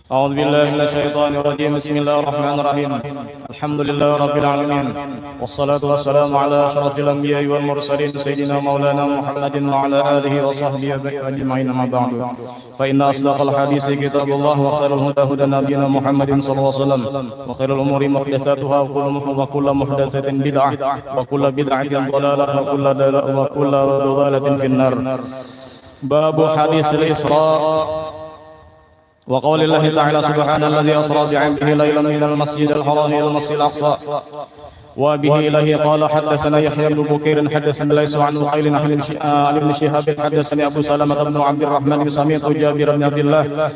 أعوذ بالله من الشيطان الرجيم. بسم الله الرحمن الرحيم. الحمد لله رب العالمين، والصلاة والسلام على أشرف الأنبياء والمرسلين سيدنا مولانا محمد وعلى آله وصحبه أجمعين. أما بعد، فإن أصدق الحديث كتاب الله، وخير الهدى هدى نبينا محمد صلى الله عليه وسلم، وخير الأمور محدثاتها، وكل محدثة بدعة، وكل بدعة ضلالة، وكل ضلالة في النار. باب حديث الإسراء وقول الله تعالى: سبحان الذي أسرى بعبده ليلا من المسجد الحرام إلى المسجد الأقصى. وبه إليه قال: حدثنا يحيى بن بكير حدثنا ليس عن وقيل عن ابن شهاب حدثني أبو سلمة بن عبد الرحمن سمعت جابر بن عبد الله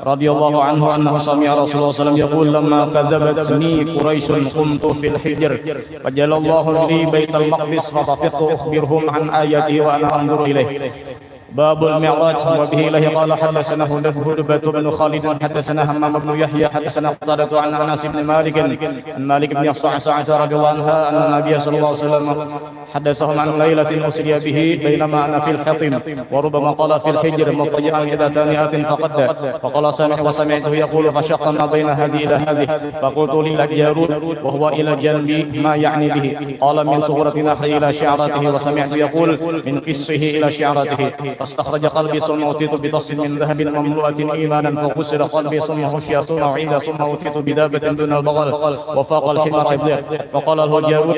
رضي الله عنه أنه سمع رسول الله صلى الله عليه وسلم يقول: لما كذبتني قريش قمت في الحجر فجعل الله لي بيت المقدس فطفقت أخبرهم عن آياته وأنا أنظر إليه. باب المعراج. وبه إليه قال: حدثنا هدبة بن خالد حدثنا همام بن يحيى حدثنا قتادة عن أنس بن مالك بن صعصعة رضي الله عنها أن النبي صلى الله عليه وسلم حدثهم عن ليلة أسري به بينما أنا في الحطم، وربما قال في الحجر مضطجعا إذا تانئة فقد، وقال وسمعته يقول: فشق ما بين هذه إلى هذه، فقلت للجارود وهو إلى جنبي ما يعني به؟ قال: من صغرة نحره إلى شعراته. وسمعت يقول: من قصه إلى شعراته. فاستخرج قلبي ثم أوتيت بطص من ذهب مملوءة إيمانا فكسر قلبي ثم غشي ثم أعيد ثم أوتيت بدابة دون البغل وفاق الحمار قبله. فقال له الجارود: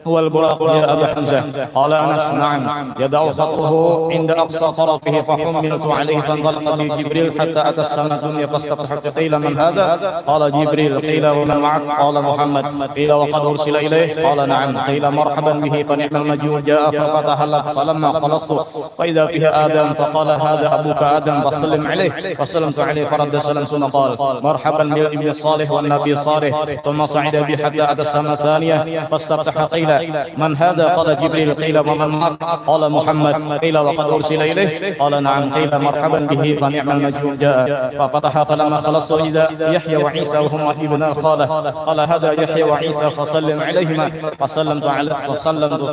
هو البراق يا أبا حمزة؟ قال أنس: نعم. يدع خطه عند أقصى طرفه فحملت عليه فانطلق بي جبريل حتى أتى السماء الدنيا فاستفتحت. قيل: من هذا؟ قال: جبريل. قيل: ومن معك؟ قال: محمد. قيل: وقد أرسل إليه؟ قال: نعم. قيل: مرحبا به، فنعم المجيء جاء ففتح له، فلما خلصت فإذا فيها آدم فقال: هذا أبوك آدم فسلم عليه. فسلمت عليه فرد السلام ثم قال: مرحبا بالابن الصالح والنبي الصالح. ثم صعد بي حتى أتى السماء الثانية فاستفتح. قيل: من هذا؟ قال: جبريل. قيل: ومن معك؟ قال: محمد. قيل: وقد أرسل إليه؟ قال: نعم. قيل: مرحبا به، فنعم المجيء جاء. ففتح فلما خلصت إذا يحيى وعيسى وهما ابن الخالة. قال: هذا يحيى وعيسى فسلم عليهما. فسلمت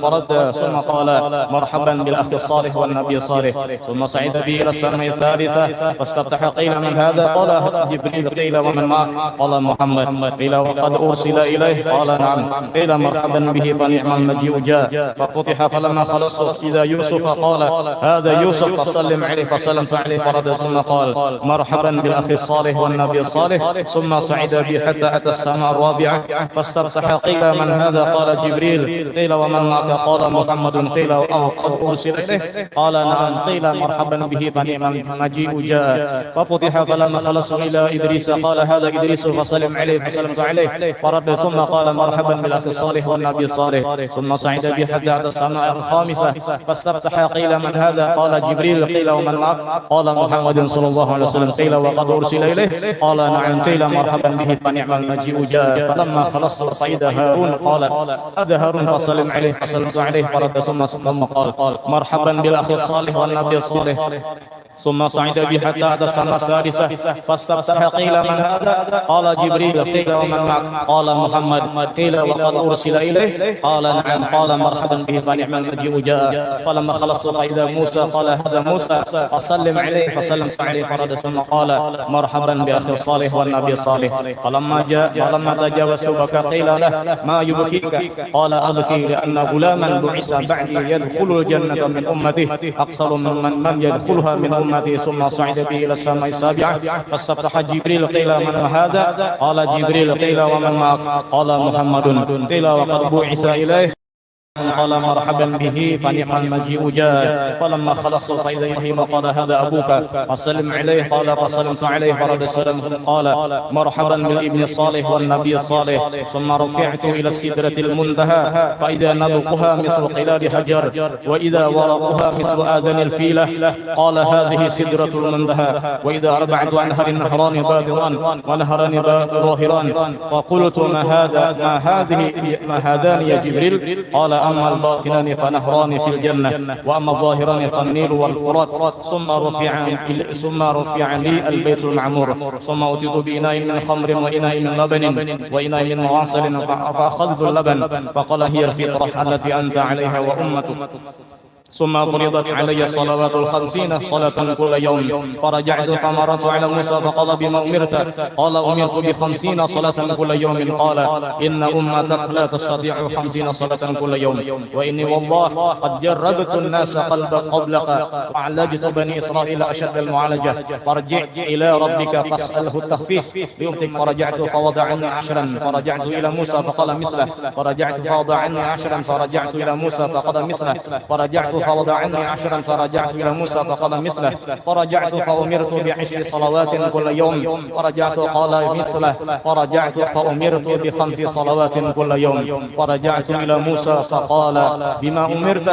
فرد ثم قال: مرحبا بالأخ الصالح والنبي الصالح. ثم صعد به إلى السماء الثالثة فاستفتح. قيل: من هذا؟ قال: جبريل. قيل: ومن معك؟ قال: محمد. قيل: وقد أرسل إليه؟ قال: نعم. قيل: مرحبا به، فنعم المجيء جاء. ففتح فلما خلصت إذا يوسف قال: هذا يوسف فسلم عليه. فسلمت عليه فرد ثم قال: مرحبا بالأخ الصالح والنبي الصالح. ثم صعد به حتى أتى السماء الرابعة فاستفتح. قيل: من هذا؟ قال: جبريل. قيل: ومن معك؟ قال: محمد. قيل: قد أرسل إليه؟ قال: نعم. قيل: مرحبا به، فنعم المجيء جاء. ففتح فلما خلصوا إلى إدريس قال: هذا إدريس فسلم عليه. فسلمت عليه فرد ثم قال: مرحبا بالأخ الصالح والنبي الصالح. ثم صعد به حتى أتى السماء الخامسة فاستفتح. قيل: من هذا؟ قال: جبريل. قيل: ومن معك؟ قال: محمد صلى الله عليه وسلم. قيل: وقد أرسل إليه؟ قال: نعم. قيل: مرحبا به، فنعم المجيء جاء. فلما خلصت صعد هارون قال: هذا هارون فسلم عليه. فسلمت عليه فرد ثم قال: مرحبا بالأخ الصالح والنبي الصالح. ثم صعد به حتى أتى السماء السادسة فاستفتح. قيل: من هذا؟ قال: جبريل. قيل: ومن معك؟ قال: محمد. قيل: وقد أرسل إليه؟ قال: نعم. قال: مرحبا به، فنعم المجيء جاء. فلما خلصوا فإذا موسى قال: هذا موسى فسلم عليه. فسلمت عليه فرد ثم قال: مرحبا بأخي الصالح والنبي الصالح. فلما تجاوزت بكى. قيل له: ما يبكيك؟ قال: أبكي لأن غلاما بعث بعدي يدخل الجنة من أمته أكثر من يدخلها من أمتي. ثم صعد به إلى السماء السابعة فاستفتح جبريل. قيل: من هذا؟ قال: جبريل. قيل: ومن معك؟ قال: محمد. قيل: وقد بعث إليه؟ قال: مرحبا به، فنعم المجيء جاء. فلما خلصوا فإذا إبراهيم قال: هذا أبوك فسلم عليه. قال: فسلمت عليه فرد السلام. قال: مرحبا بالابن الصالح والنبي الصالح. ثم رفعت إلى السدرة المنتهى فإذا نبقها مثل قلال حجر وإذا ورقها مثل آذان الفيلة. قال: هذه سدرة المنتهى. وإذا أربعة أنهر نهران باطنان ونهران ظاهران. فقلت: ما هذان يا جبريل؟ قال: أما الباطنان فنهران في الجنة، وأما الظاهران فالنيل والفرات. ثم رفع لي البيت المعمور. ثم أتيت بإناء من خمر وإناء من لبن وإناء من عسل فأخذت اللبن فقال: هي الفطرة التي أنت عليها وأمتك. ثم فرضت علي الصلوات الخمسين صلاة كل يوم فرجعت فمررت على موسى فقال بما أمرت قال أمرت ب50 صلاة كل يوم قال إن أمتك لا تستطيع 50 صلاة كل يوم وإني والله قد جربت الناس قبلك وعالجت بني إسرائيل أشد المعالجة فارجع إلى ربك فاسأله التخفيف ليمتك فرجعت فوضع عني 10 فرجعت إلى موسى فقال مثله فرجعت فوضع عني 10 فرجعت إلى موسى فقال مثله فرجعت فوضع عني 10 فرجعت إلى موسى فقال مثله فرجعت فأمرت ب10 صلوات كل يوم فرجعت قال مثله فرجعت فأمرت ب5 صلوات كل يوم فرجعت إلى موسى فقال بما أمرت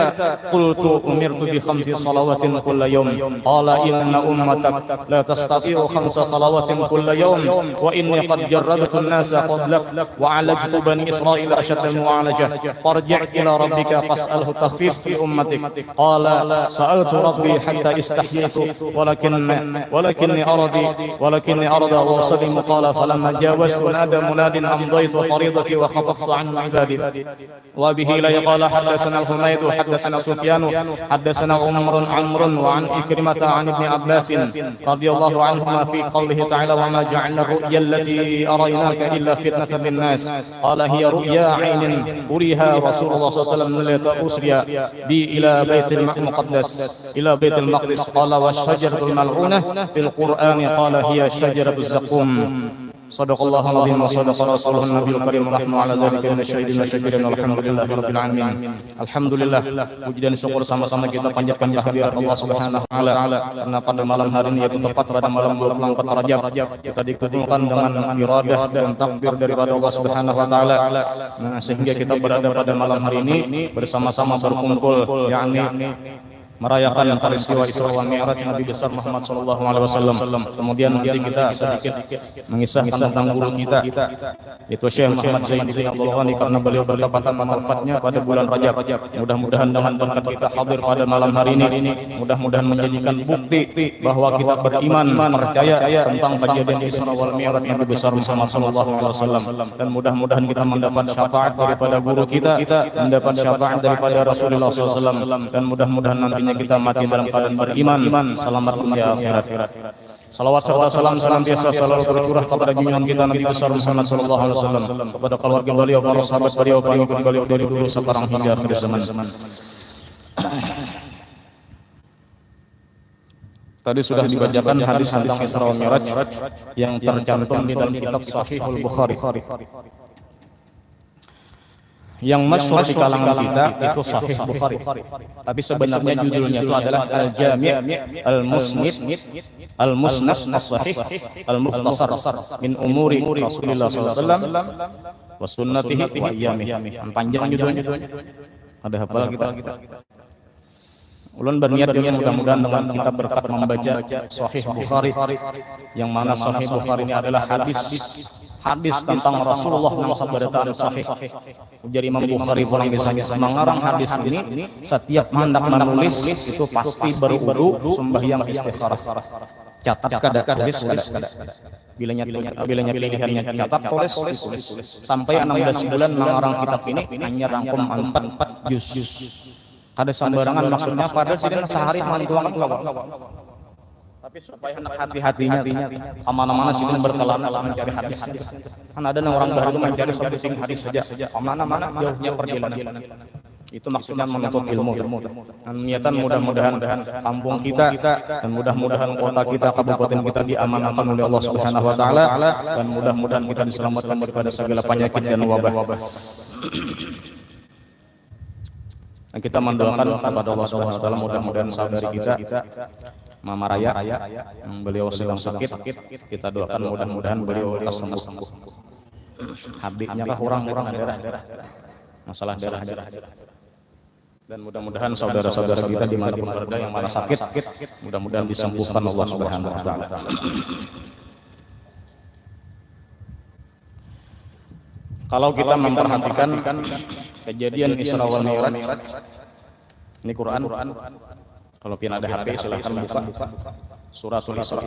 قلت أمرت ب5 صلوات كل يوم قال إن أمتك لا تستطيع 5 صلوات كل يوم وإني قد جربت الناس قبلك وعالجت بني إسرائيل أشد المعالجة فارجع إلى ربك فاسأله التخفيف في أمتك قال سألت ربي حتى استحييت ولكني أرضى وأسلم قال فلما جاوزت نادى مناد أمضيت فريضتي وخففت عن عبادي وبه إلي قال حدثنا حميد حدثنا سفيان حدثنا عمرو وعن إكرمة عن ابن عباس رضي الله عنهما في قوله تعالى وما جعلنا الرؤيا التي أريناك إلا فتنة للناس قال هي رؤيا عين أريها رسول الله صلى الله عليه وسلم لتأسري بي إلى بيت المقدس قال والشجرة الملعونة في القرآن قال هي شجرة الزقوم صدق الله العظيم وصدق رسوله النبي الكريم ونحن على ذلك من الشهيدين والشاكرين والحمدلله rabbil alamin. Alhamdulillah, puji dan syukur sama-sama kita panjatkan kehadirat Allah Subhanahu wa taala karena pada malam hari ini yaitu tepat pada malam 24 Rajab kita dikumpulkan dengan iradah dan takdir daripada Allah Subhanahu wa taala. Sehingga kita berada pada malam hari ini bersama-sama berkumpul yakni merayakan peristiwa Isra wal Mi'raj Nabi besar Muhammad sallallahu alaihi wasallam. Kemudian nanti kita sedikit mengisahkan tentang guru kita yaitu Syekh Muhammad Zainuddin Abdul Ghani karena beliau bertepatan wafatnya pada bulan Rajab. Mudah-mudahan dengan berkat kita hadir pada malam hari ini mudah-mudahan menjadikan bukti bahwa kita beriman percaya tentang kejadian Isra wal Mi'raj Nabi besar Muhammad sallallahu alaihi wasallam dan mudah-mudahan kita mendapat syafaat daripada guru kita, mendapat syafaat daripada Rasulullah sallallahu alaihi wasallam dan mudah-mudahan nantinya kita mati dalam keadaan beriman, selamat dunia akhirat. Salawat serta salam senantiasa selalu tercurah kepada junjungan kita Nabi besar Muhammad sallallahu alaihi wasallam, kepada keluarga beliau, para sahabat beliau, pengikut beliau dari dulu sekarang hingga akhir zaman. Tadi sudah dibacakan hadis tentang Isra wal Mi'raj yang tercantum di dalam kitab Sahihul Bukhari. Yang masyhur di kalangan kita itu Sahih Bukhari. Tapi sebenarnya judulnya itu adalah Al-Jami' Al-Musnid Al-Musnad As-Sahih Al-Mukhtasar min Umuri Rasulullah sallallahu alaihi wasallam wa sunnatihi wa ayyamihi. Panjang judulnya. Ada hafal kita. Ulun berniat mudah-mudahan dengan kita berkat membaca Sahih Bukhari yang mana Sahih Bukhari ini adalah hadis tentang Rasulullah yang sabda sahih. Ujar Imam Bukhari pun misalnya mengarang hadis ini setiap hendak menulis itu pasti berwudu sembahyang istikharah. Catat kada tulis kada. Bilanya pilihannya catat tulis sampai 16 bulan mengarang kitab ini hanya rangkum 4 juz. Kada sembarangan maksudnya pada sidin sehari mantuang itu tapi supaya anak hati-hatinya kemana-mana sih berkelana mencari hadis. Kan ada orang baru itu mencari satu hadis saja, kemana-mana jauhnya perjalanan. Itu maksudnya menuntut ilmu. Niatan mudah-mudahan kampung kita dan mudah-mudahan kota kita, kabupaten kita diamanahkan oleh Allah Subhanahu wa taala dan mudah-mudahan kita diselamatkan daripada segala penyakit dan wabah. Dan kita mendoakan kepada Allah Subhanahu wa taala mudah-mudahan saudari kita Mama Raya yang beliau sedang sakit, kita doakan mudah-mudahan beliau lekas sembuh. Habibnya kah orang-orang daerah masalah daerah. Dan mudah-mudahan saudara-saudara kita di mana pun berada yang mana sakit, mudah-mudahan disembuhkan Allah Subhanahu wa taala. Kalau kita memperhatikan kejadian Isra wal Mi'raj, ini Quran. Kalau pian ada HP silahkan buka Suratul Isra.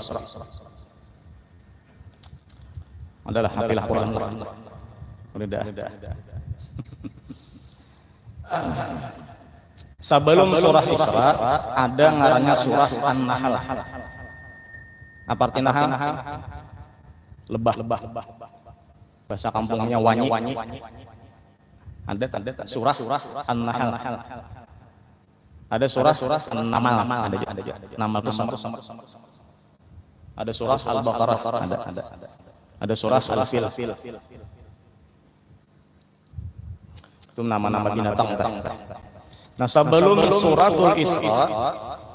Adalah hafilah Quran. Udah. Sebelum surah Isra ada ngarannya surah An-Nahl. Apa arti Nahl? Lebah. Bahasa kampungnya wanyi. Ada surah An-Nahl. Ada surah An-Namal. Ada Namal itu sama. Ada surah Al-Baqarah. Ada surah Al-Fil. Itu nama-nama binatang. Nah, sebelum suratul Isra,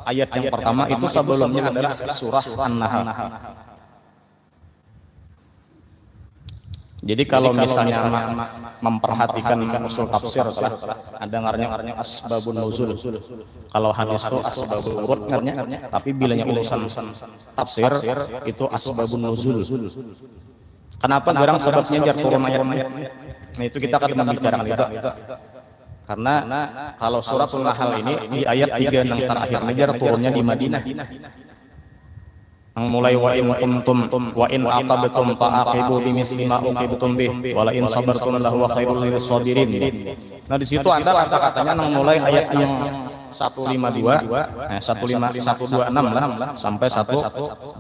ayat yang pertama itu sebelumnya adalah surah An-Nahl. Jadi kalau misalnya memperhatikan usul tafsir ada ngaranya asbabun nuzul. Kalau hadis itu asbabul wurud ngaranya, tapi bilanya urusan tafsir itu asbabun nuzul. Kenapa garang sebabnya jar turun ayat-ayat? Nah, itu kita akan membicarakan itu. Karena kalau suratul Nahl ini di ayat 3 yang terakhir jar turunnya di Madinah. Yang mulai wa in kuntum wa in aqabtum fa'aqibu bimisli ma uqibtum bih wa la in sabartum lahu khairul lisabirin. Nah, di situ ada kata-katanya yang mulai ayat yang 152, 126 lah sampai 128.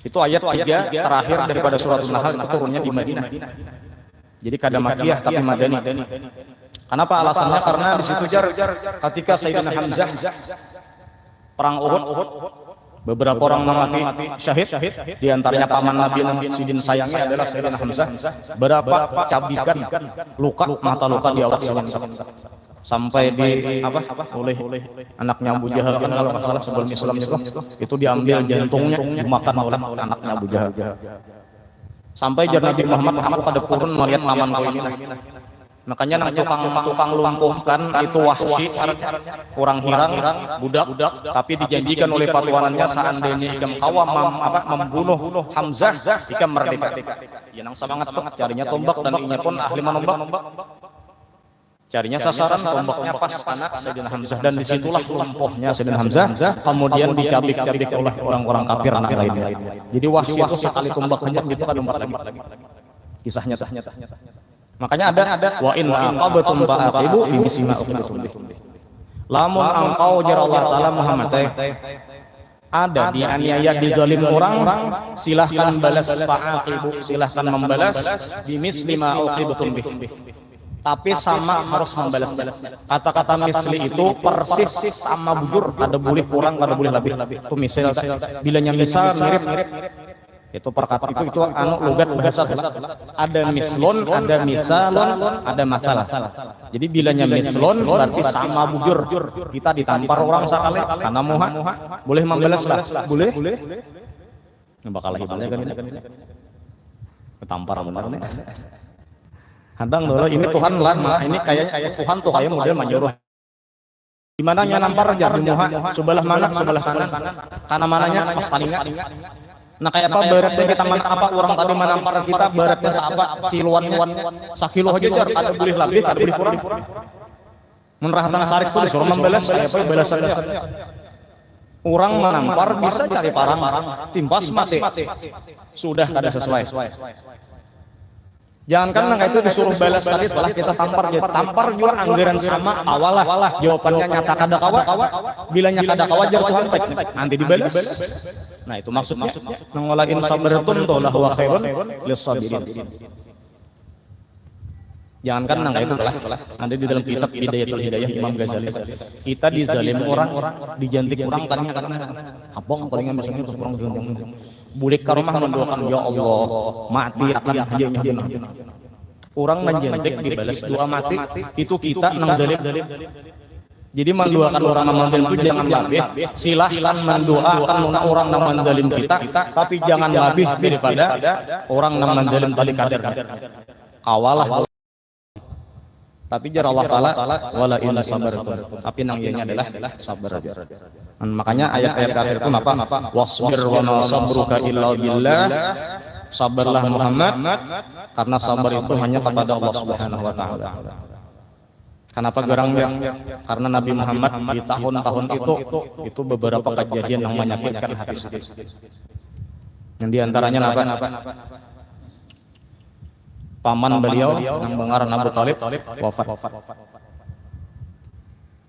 Itu ayat 3 terakhir daripada suratul Nahl itu turunnya di Madinah. Jadi kada Makkiyah tapi Madani. Kenapa alasannya? Karena di situ ketika Sayyidina Hamzah perang Uhud, beberapa orang mati syahid, di antaranya paman Nabi yang sidin sayangnya adalah Sayyidina Hamzah. Berapa cabikan luka, mata luka di awak sampai di oleh anaknya Abu Jahal, kalau nggak salah sebelum Islam itu diambil jantungnya dimakan oleh anaknya Abu Jahal. Sampai jar Nabi Muhammad kada purun melihat paman kau ini. Makanya nang tukang lumpuhkan itu Wahsy, orang hirang budak, tapi dijanjikan oleh patuanannya seandainya ikam kawa membunuh Hamzah ikam merdeka. Ya nang semangat tuh carinya tombak dan inya pun ahli menombak. Carinya sasaran tombaknya pas anak Sayyidina Hamzah, dan disitulah lumpuhnya Sayyidina Hamzah kemudian dicabik-cabik oleh orang-orang kafir anak lainnya. Jadi Wahsy itu sekali tombak kejam gitu kan empat lagi. Kisahnya. Makanya ada wa in aqabtum fa'aqibu bimisli ma uqibtum bih. Lamun engkau jar Allah taala Muhammad ada dianiaya dizalim orang, silahkan balas fa'aqibu, silahkan membalas bimisli ma uqibtum bih. Tapi sama harus membalas. Kata-kata misli itu persis sama bujur, ada boleh kurang, ada boleh lebih. Itu misal bilanya misal mirip. Itu perkata itu logat bahasa. Ada mislon, ada misalon, ada masalah. Jadi bilanya mislon berarti sama bujur. Kita ditampar orang sekali karena muha, boleh membalas lah. Boleh. Bakal hibalnya kan. Ditampar benar nih. Hadang dulu ini Tuhan lah, ini kayak Tuhan tuh kayak model manjoro. Gimana nya nampar jar di muha, sebelah mana, sebelah kanan. Kana mananya pas taninga. Nah kayak apa beratnya kita apa orang tadi menampar kita beratnya seapa kiloannya sakilo aja jar ada boleh lebih ada boleh kurang. Menrahatan sarik sudah suruh membalas apa balasan-balasannya. Orang menampar bisa cari parang timpas mati. Sudah kada sesuai. Jangankan nang itu disuruh balas tadi setelah kita tampar juga anggaran sama awalah jawabannya nyata kada kawa bilanya kada kawa jar Tuhan nanti dibalas. Nah itu maksudnya nangolain sabartum to lahu khairun lisabirin. Jangankan nang itu telah ada di dalam kitab Bidayatul Hidayah Imam Ghazali. Kita dizalim orang, dijantik orang tadinya karena abang palingan misalnya orang jantung. Bulik ka rumah mendoakan ya Allah, mati akan hajanya benar. Orang menjantik dibalas doa mati, itu kita nang zalim. Jadi mendoakan orang yang menzalim itu jangan lebih. Silahkan mendoakan orang yang menzalim kita, tapi jangan lebih daripada orang yang menzalim tadi kadar. Kawalah. Tapi jar Allah taala wala in sabartum. Tapi nang ianya adalah sabar. Makanya ayat-ayat terakhir itu apa? Wasbir wa ma sabruka illa billah. Sabarlah Muhammad karena sabar itu hanya kepada Allah Subhanahu wa taala. Kenapa gerangnya? Karena Nabi Muhammad di tahun-tahun itu beberapa kejadian yang menyakitkan hati. Yang diantaranya apa? Paman beliau yang mengarang Abu Talib wafat.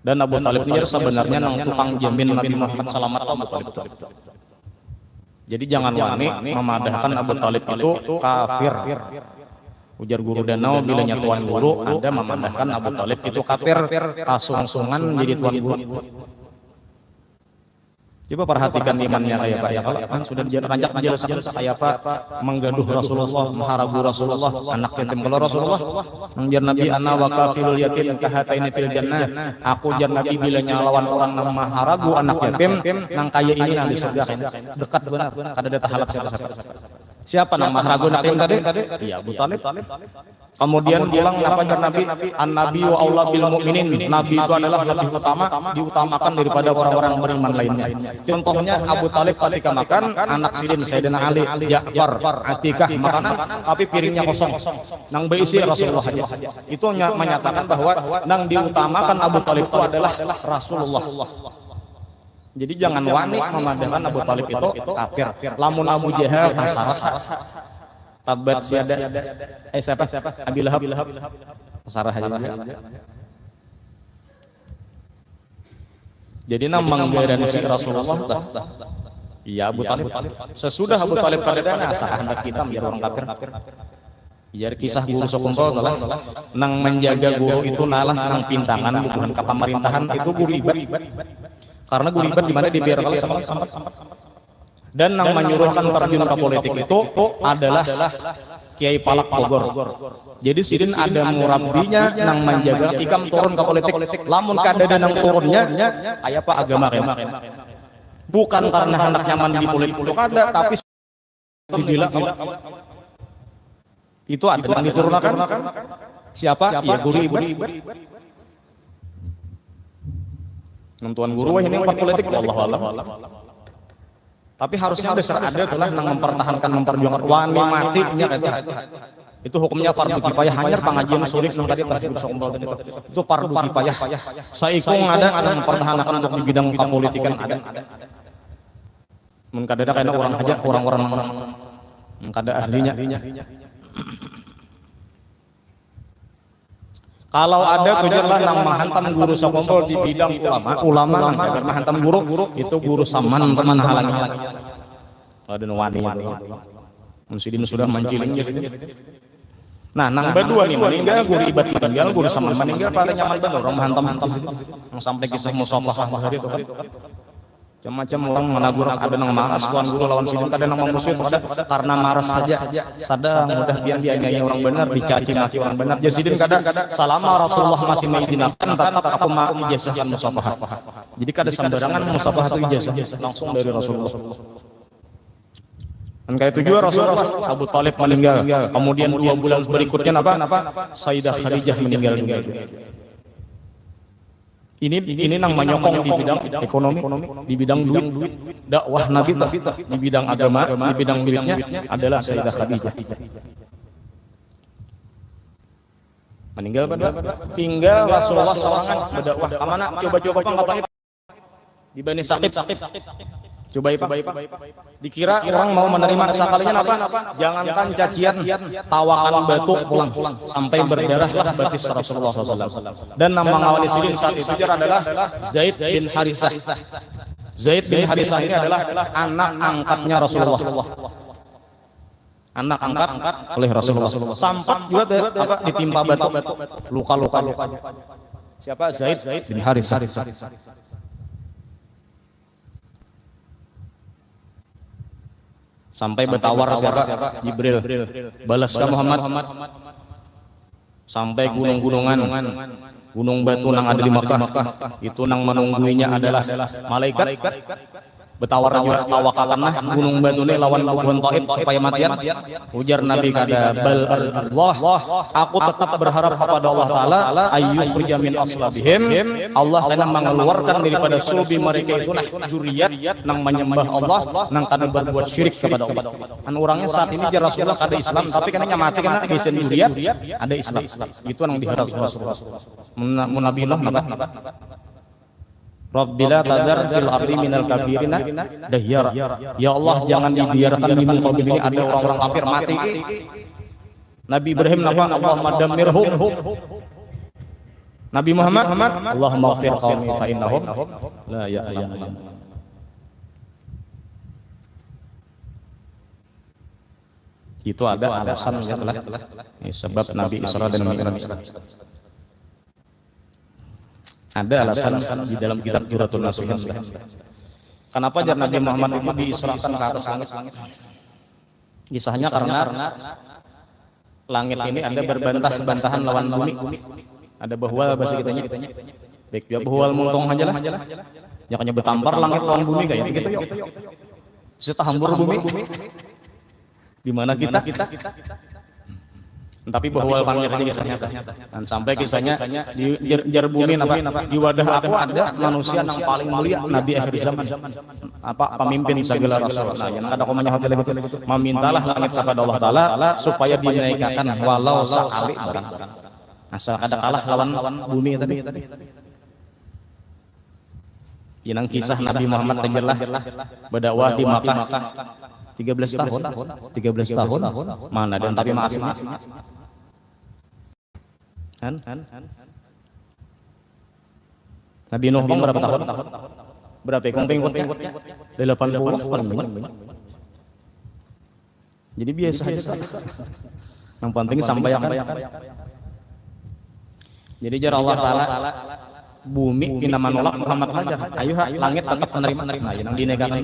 Dan Abu Talib ini sebenarnya nang tukang jamin Nabi Muhammad selamat Abu Talib. Jadi jangan wani memadahkan Abu Talib itu kafir. Ujar guru Danau, bilanya tuan guru Anda memadahkan Abu Talib itu kafir, kasungsungan jadi tuan guru. Coba perhatikan imannya kayak Pak ya, kan sudah rancak menjelaskan kayak Pak menggaduh Rasulullah, maharagu Rasulullah, anak yatim kalau Rasulullah menjar Nabi ana wa kafilul yatim kahataini fil jannah. Aku jar Nabi bila nyalawan orang nang maharagu anak yatim nang kaya ini nang di surga. Dekat benar, kada ada tahalak siapa nang maharagu anak yatim tadi? Iya, Abu Talib. Kemudian pulang apa jar Nabi? An-Nabi wa aula bil mu'minin. Nabi itu adalah lebih utama, diutamakan daripada orang-orang beriman lainnya. Contohnya Abu Talib ketika makan, anak sidin Sayyidina Ali, Ja'far, Atikah makanan, tapi piringnya kosong. Nang berisi Rasulullah saja. Itu menyatakan bahwa nang diutamakan Abu Talib itu adalah Rasulullah. Jadi jangan wani memadahkan Abu Talib itu kafir. Lamun Abu Jahal hasarat. Tabat siada. Siapa? Abi Lahab. Sarah aja. Jadi nama menggairani si Rasulullah. Iya Abu Talib. Sesudah Abu Talib kadana asa hendak kita biar orang kafir. Biar kisah guru sokongko nang menjaga guru itu nalah nang pintangan bukan ke pemerintahan itu guru ibadah. Karena guru ibadah di mana dibiarkan sama. Dan yang menyuruhkan terjun ke politik itu adalah Kiai Palak Bogor. Jadi sidin ada murabbinya nang menjaga ikam turun ke politik. Lamun kadada nang turunnya aya apa agama kena. Bukan karena hendak nyaman di politik itu ada, tapi gila. Itu ada yang diturunkan. Siapa? Ya guru ibu. Nentuan guru ini yang politik wallahu a'lam. Tapi harusnya ada telah nang mempertahankan memperjuangkan wani matinya kata. Itu hukumnya fardu kifayah, hanya pengajian sulit nang tadi itu fardu kifayah. Saikung ada mempertahankan untuk di bidang kepolitikan ada. Mun kadada kana orang aja orang-orang kada ahlinya. Kalau ada tujuanlah nang mahantam guru sakompol di bidang ulama nang jaga mahantam guru itu guru saman teman halangi. Ada wani itu. Musidin sudah manciling. Nah, nang berdua nih meninggal guru ibadah meninggal guru saman meninggal paling nyaman bener orang mahantam yang sampai kisah musafah hari itu kan. Macam-macam orang menagur ada nang maras tuan guru lawan sidin kadang nang memusuh ada karena maras saja sadar mudah biar dianiaya orang benar dicaci maki orang benar jadi sidin kadang selama Rasulullah masih mengizinkan tetap aku mau ijazahkan musafah. Jadi kada sembarangan musafah itu ijazah langsung dari Rasulullah. Dan kayak tujuan Rasulullah Abu Talib meninggal. Kemudian 2 bulan berikutnya apa? Sayyidah Khadijah meninggal juga. Ini nang menyokong di bidang ekonomi, di bidang duit, dakwah Nabi di bidang agama, di bidang miliknya adalah Sayyidah Khadijah. Meninggal pada tinggal Rasulullah SAW berdakwah kemana? Coba-coba Pak di Bani Saqif. Coba dikira orang mau menerima sekalinya apa? Jangankan cacian, tawakan batu pulang sampai berdarahlah batis Rasulullah SAW. Dan nama ngawani sidin saat itu adalah Zaid bin Harithah. Zaid bin Harithah ini adalah anak angkatnya Rasulullah. Anak angkat oleh Rasulullah. Sampai juga ditimpa batu, luka-luka. Siapa? Zaid bin Harithah. Sampai bertawar siapa? Jibril. Balas ke Muhammad. Sampai gunung-gunungan, gunung batu nang ada di Makkah, itu nang menungguinya adalah malaikat. Betawar juga tawakakanlah gunung batu ini lawan lawan Taib supaya matian. Ujar Nabi kada bal Allah, aku tetap berharap kepada Allah Taala ayyukhrija min aslabihim. Allah telah mengeluarkan daripada sulbi mereka itu nah zuriat nang menyembah Allah nang kada berbuat syirik kepada Allah. An orangnya saat ini jar Rasulullah kada Islam tapi kenanya mati kana bisa zuriat ada Islam. Itu nang diharap Rasulullah. Mun Nabi Nuh napa? Rabbila tadar fil ardi minal kafirina dahyara. Ya Allah jangan dibiarkan di muka bumi ini ada orang-orang kafir mati. Nabi Ibrahim napa? Allahumma dammirhum. Nabi Muhammad, Allahumma ighfir qaumi fa innahum la ya'lamun. Itu ada alasan setelah sebab Nabi Isra dan Mi'raj. Ada alasan di dalam kitab Duratul Nasihat. Kenapa jar Nabi Muhammad itu diisrakan ke atas langit? Kisahnya karena langit ini ada berbantah-bantahan lawan bumi. Ada bahwal bahasa kitanya. Baik ya bahwal muntong aja lah. Yaknya betampar langit lawan bumi kayak gitu yuk. Setahambur bumi. Di mana kita? Tapi bahwa panggilnya kisahnya dan sampai kisahnya di jar bumi di wadah aku ada manusia yang paling mulia Nabi akhir zaman pemimpin segala rasul. Nah yang ada komanya hotel itu memintalah langit kepada Allah Taala supaya dinaikkan walau sekali barang asal ada kalah lawan bumi tadi. Yang kisah Nabi Muhammad tegerlah berdakwah di Makkah 13 tahun mana dan tapi masih Nabi Nuh berapa tahun? Berapa pengikutnya? 80 paling banyak. Jadi biasa aja. Yang penting sampaikan. Jadi jar Allah Taala bumi pina menolak Muhammad hajar. Ayo langit tetap menerima. Nah, yang dinegakan.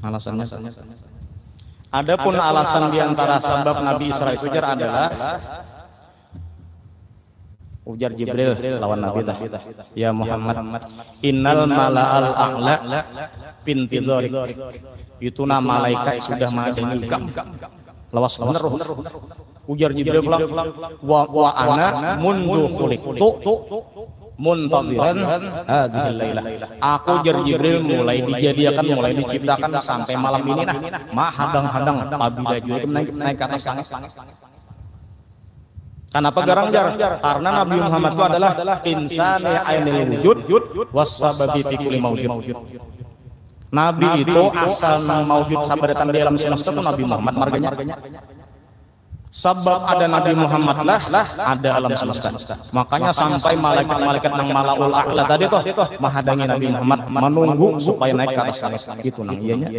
Alasannya. Adapun alasan diantara sebab Nabi Isra itu jar adalah ujar Jibril lawan Nabi tah. Ya Muhammad, innal mala'al a'la pintidharik. Itu nama malaikat sudah madani kam. Lawas bener. Ujar Jibril pulang wa ana mundu khuliqtu muntaziran hadhil lailah. Aku jar Jibril mulai dijadikan, mulai diciptakan sampai malam ini nah hadang-hadang apabila juga naik ke atas langit. Kenapa garang-garang? Karena Nabi Muhammad itu adalah insan ainil wujud wasababi fi kulli mawjud. Nabi itu asal nang mawjud sabaratan di alam semesta itu Nabi Muhammad marganya. Sebab ada Nabi Muhammad lah ada alam semesta. Makanya sampai malaikat-malaikat nang malaul a'la tadi tuh menghadangi Nabi Muhammad menunggu supaya naik ke atas langit. Itu nang iyanya.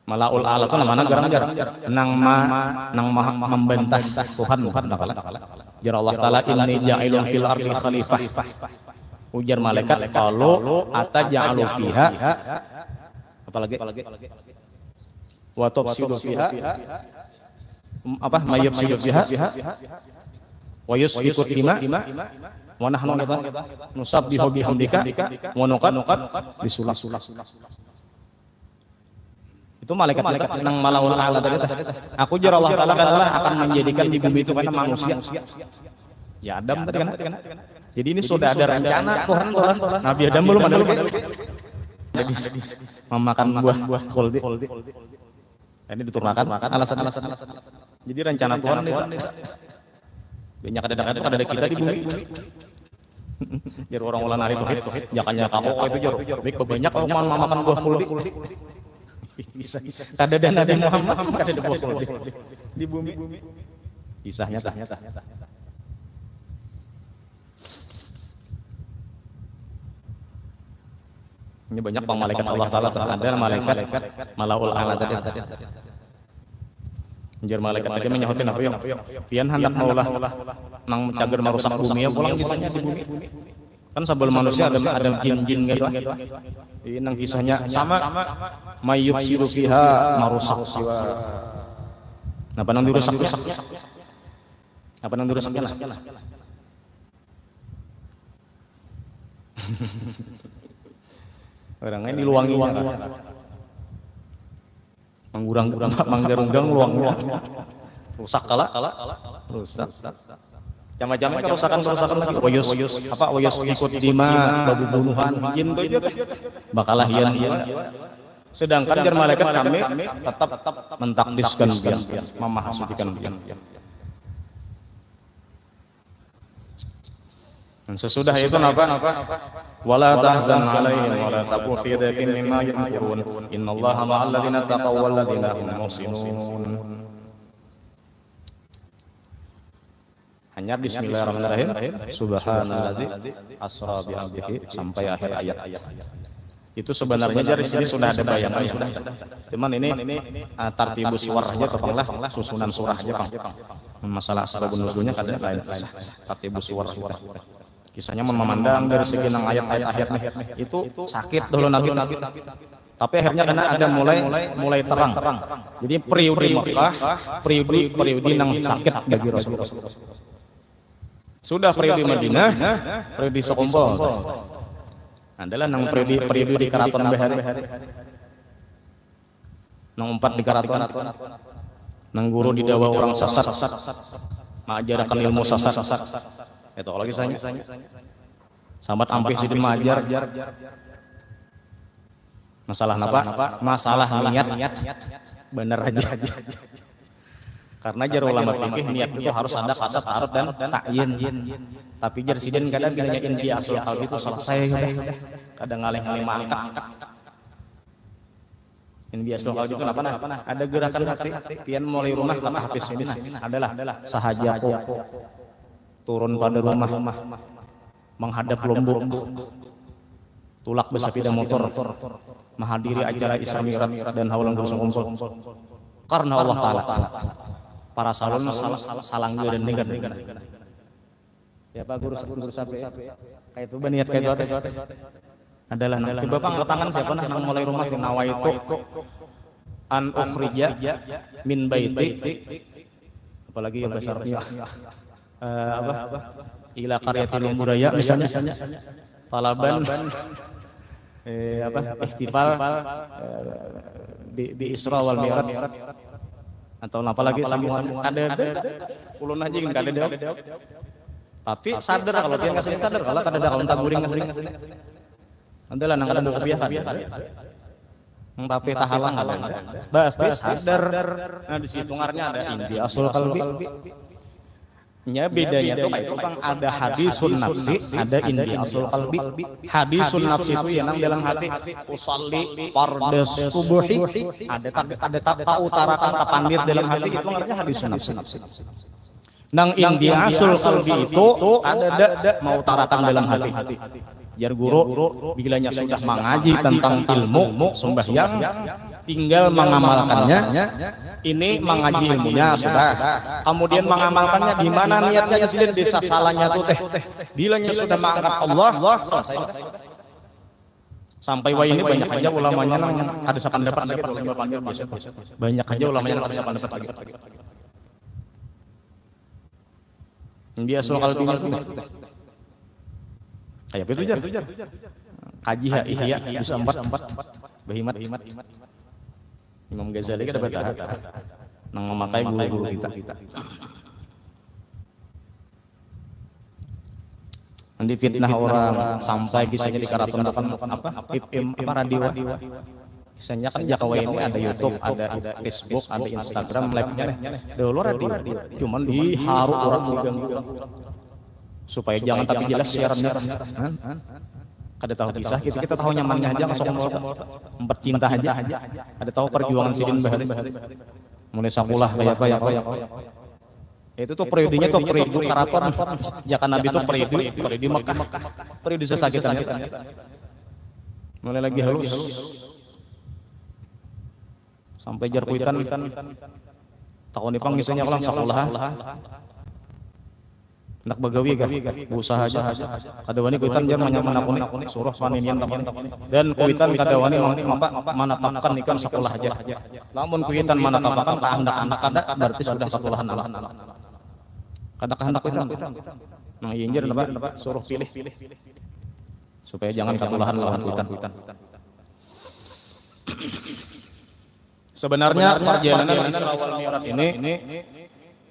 Malaul a'la itu namanya garang-garang nang maha membantah Tuhan nakala. Jar Allah Taala inni ja'ilun fil ardi khalifah. Ujar malaikat kalau ataja'alu fiha apalagi wa tufsidu fiha apa mayyubsidu fiha wa yusfiku dima wa nahnu nusabbihu bihamdika wa nuqad bisulah. Itu malaikat nang malaul a'la tadi. Aku jar Allah Taala akan menjadikan di bumi itu karena manusia. Ya Adam tadi kan. Jadi ini sudah ada rencana Tuhan. Nabi Adam belum ada lagi. Jadi memakan buah khuldi. Ini diturunkan alasan. Jadi rencana Tuhan itu. Banyak ada kita di bumi. Jadi orang ulah nari tauhid, jangannya kakok itu jar. Baik banyak orang memakan buah khuldi. Kada dan Nabi Muhammad kada ada buah khuldi di bumi. Kisahnya. Ini banyak malaikat Allah Taala ada malaikat malaul a'la tadi. Jar malaikat tadi menyahutin apa yang pian hendak maulah nang cager marusak bumi ya pulang kisahnya di bumi. Kan sebelum manusia ada jin-jin gitu. Ini nang kisahnya sama mayyubsidu fiha marusak siwa. Apa nang dirusak-rusaknya? Apa nang dirusaknya? Orangnya diluanginya. Manggarunggang luang-luang. Rusak kala. Rusak. Macam-macam kerusakan lagi. Wayus ikut dima babu bunuhan jin itu juga. Bakalah hian. Sedangkan jar malaikat kami tetap mentakdiskan bian, memahasudikan bian. Dan sesudah itu apa? Wala tahzan alaihim wala taku fi dhaqin mimma yamkurun. Innallaha ma'al ladzina taqaw wal ladzina hum muhsinun. Hanya bismillahirrahmanirrahim, subhanalladzi asra bi 'abdihi sampai akhir ayat. Itu sebenarnya dari sini sudah ada bayangan sudah. Cuman ini tartibus surah aja kepanglah susunan surah aja Bang. Masalah asbabun nuzulnya kada lain tartibus surah kita. Kisahnya memandang dari segi nang ayat-ayat akhirnya itu sakit dulu Nabi. Tapi akhirnya karena ada mulai terang. Jadi periode Mekah, periode nang sakit bagi Rasulullah. Sudah periode Madinah, periode sekumpul. Adalah nang periode di keraton bahari. Nang 4 di keraton. Nang guru di dawa orang sasat. Mengajarkan ilmu sasat. Itu kalau kisahnya. Sambat ampih sidin mengajar. Masalah apa? Masalah niat. Bener aja. Karena jar ulama fikih niat itu harus ada kasat arad dan ta'yin. Tapi jar sidin kadang bilanya inti asul qalbi itu selesai sudah. Kadang ngalih-ngalih mangkat. Inti asul qalbi itu apa? Ada gerakan hati. Pian mulai rumah kata Hafiz ini adalah sahajaku turun pada rumah menghadap Lombok. Tulak bersepeda motor menghadiri acara Isra Mi'raj dan haulan kumpul karena Allah Ta'ala para salon salang dan dengan ya Pak guru sampai kayak itu niat kayak itu adalah coba Bang tangan siapa nang mulai rumah di nawaitu an ukhrija min baiti apalagi yang besarnya ila qaryatil budaya misalnya talaban ihtifal bi Isra wal Mi'raj atau apalagi sambungan ada ulun aja kan ada tapi sadar kalau dia nggak sadar kalau ada kalau tak guring adalah nang ada kebiasaan tapi tahalang ada pasti sadar. Nah di situ ngarnya ada inti asul qalbi. Nya bedanya tuh itu Bang ada hadisun nafsi, ada inti asul qalbi. Hadisun nafsi itu yang dalam hati usolli fardhu subuhi, ada tak utarakan tapandir dalam hati itu ngarnya hadisun nafsi. Nang inti asul qalbi itu ada mau utarakan dalam hati. Jar guru bilanya sudah mengaji tentang ilmu sembahyang tinggal mengamalkannya. Ini mengaji ilmunya sudah, kemudian mengamalkannya di mana niatnya sudah desa salahnya tuh teh. Bilanya sudah mengangkat Allah selesai. Sampai wah ini banyak aja ulamanya ada sependapat lagi biasa. Banyak aja ulamanya ada sependapat lagi. Dia soal qalbi kayak itu jar. Kaji ihya bisa 4 Bahimat. Imam Ghazali kan dapat nang memakai guru-guru kita. Nanti fitnah orang sampai kisahnya di keraton apa radio. Kisahnya kan Jakawa ini ada YouTube, ada Facebook, ada Instagram, live-nya dulu radio. Cuman diharu orang supaya jangan tapi jelas siarannya. Kada tahu kisah kita tahu nyamannya aja langsung empat cinta aja. Ada tahu perjuangan Sidin Bahari. Mulai sakulah kayak apa. Itu tuh periodenya tuh periode keraton. Jakan Nabi tuh periode Mekah. Periode sesakitannya. Mulai lagi halus. Sampai jar kuitan tahun ipang misalnya ulang sakulah. Nak bagawi kan, usaha aja. Kadawani kuitan jar menakuni suruh paninian dan kuitan kadawani mana tapkan ikan sekolah aja. Namun kuitan mana tapakan anak-anak ada berarti sudah sekolahan Allah. Kada kehendak kuitan. Nah injer napa suruh pilih supaya jangan ketulahan lawan kuitan. Sebenarnya perjalanan Isra wal Mi'raj ini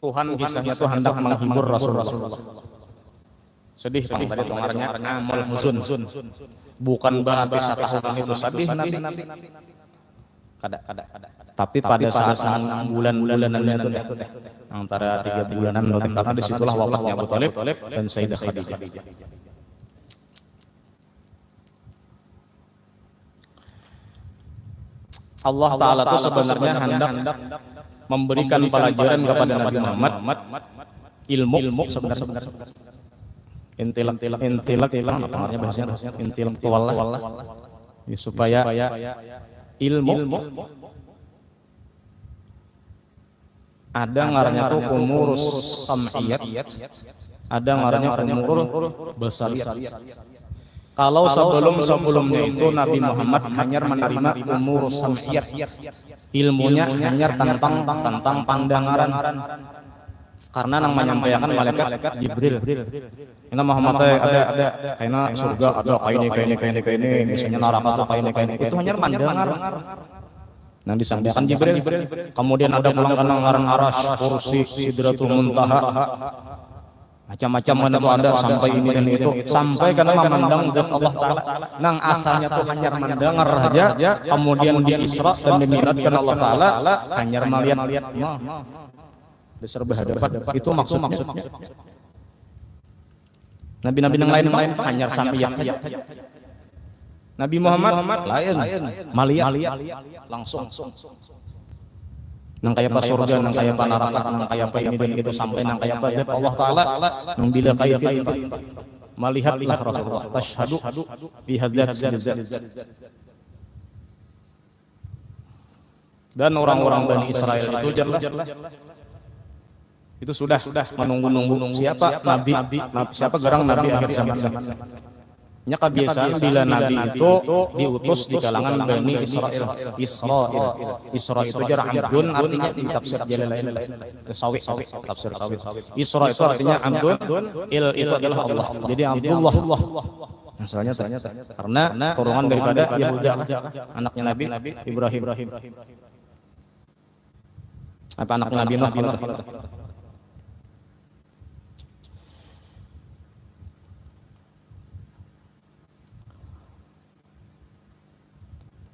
Tuhan kisahnya itu hendak menghibur Rasulullah. Sedih Bang tadi tungarnya amal huzun. Bukan berarti satu itu sedih Nabi. Kada. Tapi pada saat bulan-bulanan itu antara 3 bulanan karena disitulah wafatnya Abu Thalib dan Sayyidah Khadijah. Allah Ta'ala itu sebenarnya hendak memberikan pelajaran kepada Nabi Muhammad ilmu sebenarnya intelek apa namanya bahasanya intelektual lah supaya ilmu ada ngarannya tuh umurus sam'iyat, ada ngarannya umurul basariyat. Kalau sebelumnya itu Nabi Muhammad hanya menerima umurus sam'iyat, ilmunya hanya tentang pandangan, karena nang menyampaikan malaikat Jibril. Ini Muhammad ada kaina surga ada kaini misalnya neraka tuh kaini itu hanya mendengar. Nah disampaikan Jibril. Kemudian ada pulang kana ngaran aras, kursi, sidratul muntaha. Macam-macam mana tuh ada sampai ini dan itu sampai karena memandang zat Allah Taala. Nang asalnya tuh hanya mendengar saja, kemudian di Isra dan di Mi'raj karena Allah Taala hanya melihat. Besar berhadapan itu maksudnya. Nabi-nabi yang lain hanya sam'iyah. Nabi Muhammad lain maliat langsung. Nang kaya pa surga, nang kaya pa neraka, nang kaya pa ini dan itu sampai nang kaya pa zat Allah Taala nang bila kaifiyat melihatlah Rasulullah tashhadu fi hadzat. Dan orang-orang Bani Israel itu jelas itu sudah menunggu siapa nabi siapa gerang nabi akhir zaman. Nya kebiasaan bila nabi itu diutus di kalangan Bani Israel. Isra itu jar amdun artinya di tafsir Jalalain sawi tafsir sawi. Isra itu artinya amdun, itu adalah Allah. Jadi Abdullah. Asalnya karena turunan daripada Yahuda, anaknya Nabi Ibrahim. Apa anaknya Nabi Nuh?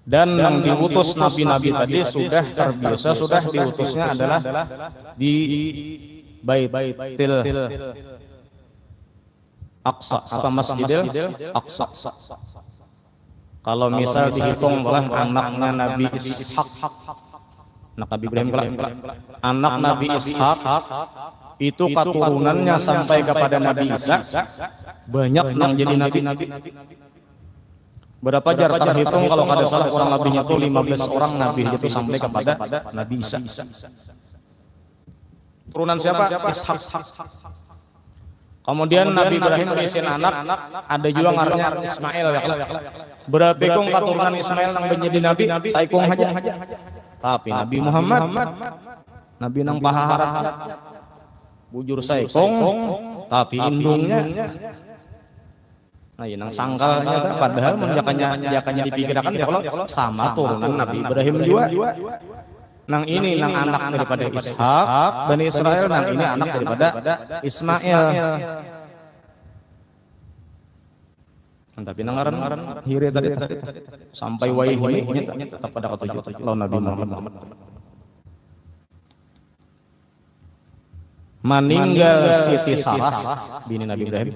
Dan yang diutus nabi-nabi tadi sudah terbiasa, sudah diutusnya adalah di Baitil Aqsa, apa Masjidil Aqsa. Kalau misal dihitung oleh anaknya Nabi Ishak, anak Nabi Ibrahim, anak Nabi Ishak itu keturunannya sampai kepada Nabi Isa banyak yang jadi nabi. Berapa jar terhitung kalau kada salah kurang lebihnya itu 15 orang nabi itu sampai kepada Nabi Isa. Turunan siapa? Ishak. Kemudian Nabi Ibrahim berisian anak, ada juga ngarannya Ismail. Berapa kong keturunan Ismail yang menjadi nabi? Saikung aja. Tapi Nabi Muhammad, Nabi nang pahara, bujur saikung, tapi indungnya. Nah, nang sangkalnya padahal menjakannya dipikirkan ya kalau sama turunan Nabi Ibrahim juga. Nang ini nang anak daripada Ishak, Bani Israel, nang ini anak daripada Ismail. Tapi nang ngaran hire tadi sampai wayah ini tetap pada ketujuh lawan Nabi Muhammad. Maninggal Siti Sarah bini Nabi Ibrahim.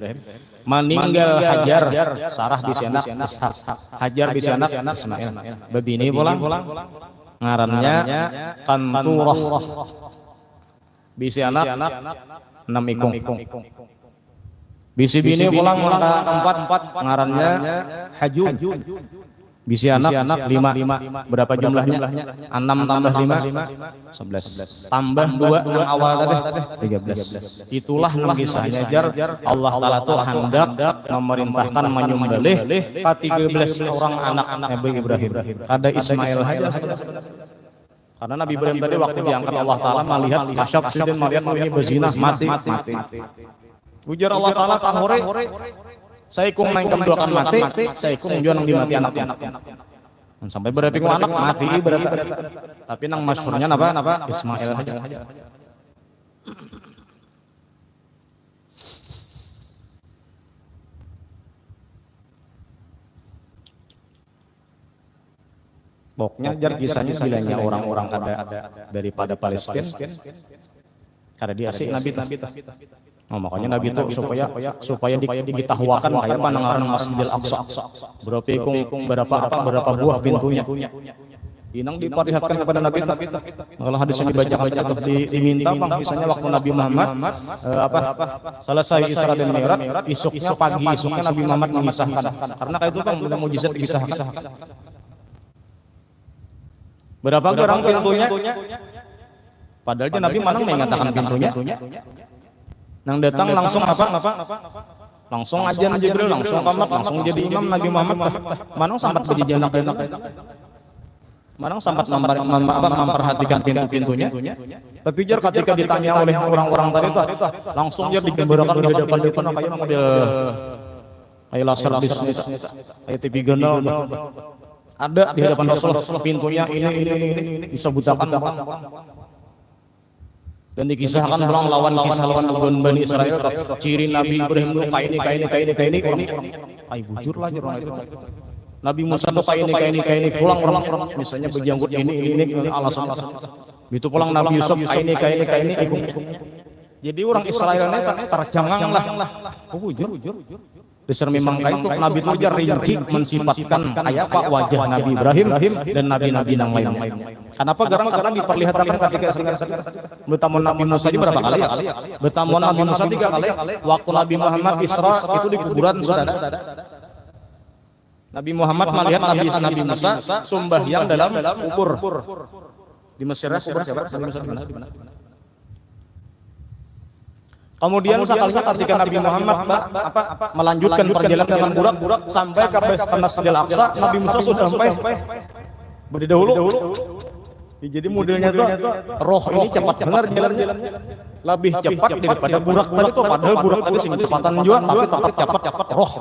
Maninggal Hajar, Sarah bisa anak Ishak, Hajar bisa anak Ismail. Bebini pulang ngarannya Kanturah, bisa anak 6 ikung. Bisi bini pulang keempat ngarannya Hajun, bisa anak 5. Berapa jumlahnya? 6 tambah 5 11. Tambah 2 yang awal tadi 13. Itulah kisahnya jar Allah Taala tuh hendak memerintahkan menyembelih ke 13 orang anak Nabi Ibrahim. Ada Ismail saja. Karena Nabi Ibrahim tadi waktu diangkat Allah Taala melihat kasyaf sidin melihat ini berzina mati. Ujar Allah Taala tahore saya ikung naik keduakan mati, saya ikung jual di mati anak. Sampai berapa anak mati berapa. Tapi nang masyhurnya napa? Ismail saja. Pokoknya jar kisahnya bilangnya orang-orang ada daripada Palestina. Karena dia asik Nabi. Oh, makanya Nabi itu supaya diketahuakan kayak panangaran Masjidil Aqsa. Berapa buah pintunya. Inang diperlihatkan kepada Nabi kalau hadis yang dibacakan itu diminta bang misalnya waktu Nabi Muhammad selesai Isra dan Mi'raj isuknya Nabi Muhammad mengisahkan karena kayak itu kan udah mujizat disahkan berapa orang pintunya padahal Nabi manang mengatakan pintunya nang datang langsung langsung ajan Jibril langsung kamat langsung jadi imam Nabi Muhammad manang sampai jadi janak Manang sempat memperhatikan pintu-pintunya. Tapi jar ketika ditanya oleh orang-orang tadi itu langsung jar digambarkan di hadapan kayak model kayak laser bisnis, kayak TV gondol. Ada di hadapan Rasul pintunya ini bisa butakan dan dikisahkan ulang lawan Bani Israel ciri Nabi Ibrahim itu kayak ini ay bujur lah orang itu. Nabi Musa tuh kayak ini pulang misalnya berjanggut ini alasan itu pulang Nabi Yusuf kayak ini jadi orang Israelnya terjangang lah bujur besar memang kayak itu Nabi itu rinci mensifatkan kayak apa wajah Nabi Ibrahim dan nabi-nabi yang lain kenapa karena diperlihatkan ketika bertamu Nabi Musa di berapa kali ya bertamu Nabi Musa 3 kali waktu Nabi Muhammad Isra itu di kuburan sudah ada Nabi Muhammad melihat Nabi Musa sembahyang dalam kubur di Mesir. Kemudian sekalinya ketika Nabi Muhammad melanjutkan perjalanan dengan burak sampai ke Masjidil Aqsa, Nabi Musa sudah sampai berdahulu. Jadi modelnya tuh roh ini cepat benar jalannya. Lebih cepat daripada burak tadi tuh padahal burak tadi sing kecepatan juga tapi tetap cepat roh.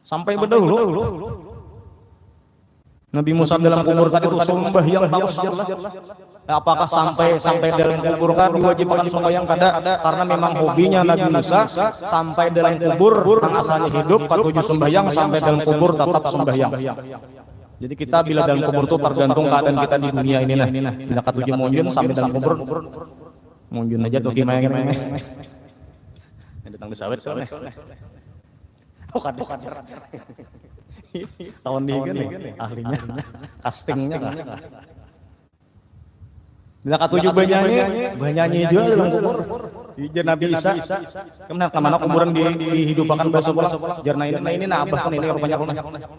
Sampai berdahulu Nabi Musa dalam kubur tadi itu sembahyang tahu jelas apakah sampai dalam kubur kan diwajibkan sembahyang karena memang hobinya Nabi Musa sampai dalam kubur yang asalnya hidup patuju sembahyang sampai dalam kubur tetap sembahyang. Jadi kita bila dalam kubur itu tergantung keadaan kita di dunia ini nah bila katuju munjun sampai dalam kubur munjun aja tuh gimana datang di sawit tahun ini kan ahlinya castingnya kan bila katujuh banyanyi juga dalam kubur Ijen Nabi Isa kemana kuburan dihidupkan bahasa jarna ini abah kan ini banyak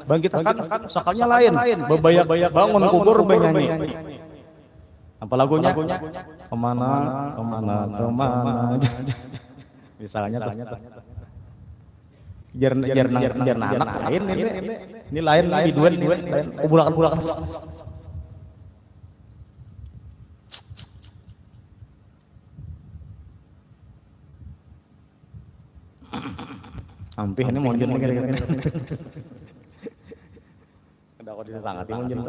bangkitkan sakalnya lain bebayak bangun kubur banyanyi apa lagunya kemana misalnya jarna anak lain ini lain lagi dua bulakan hampir ini monjen nih kira-kira udah kok disangati monjen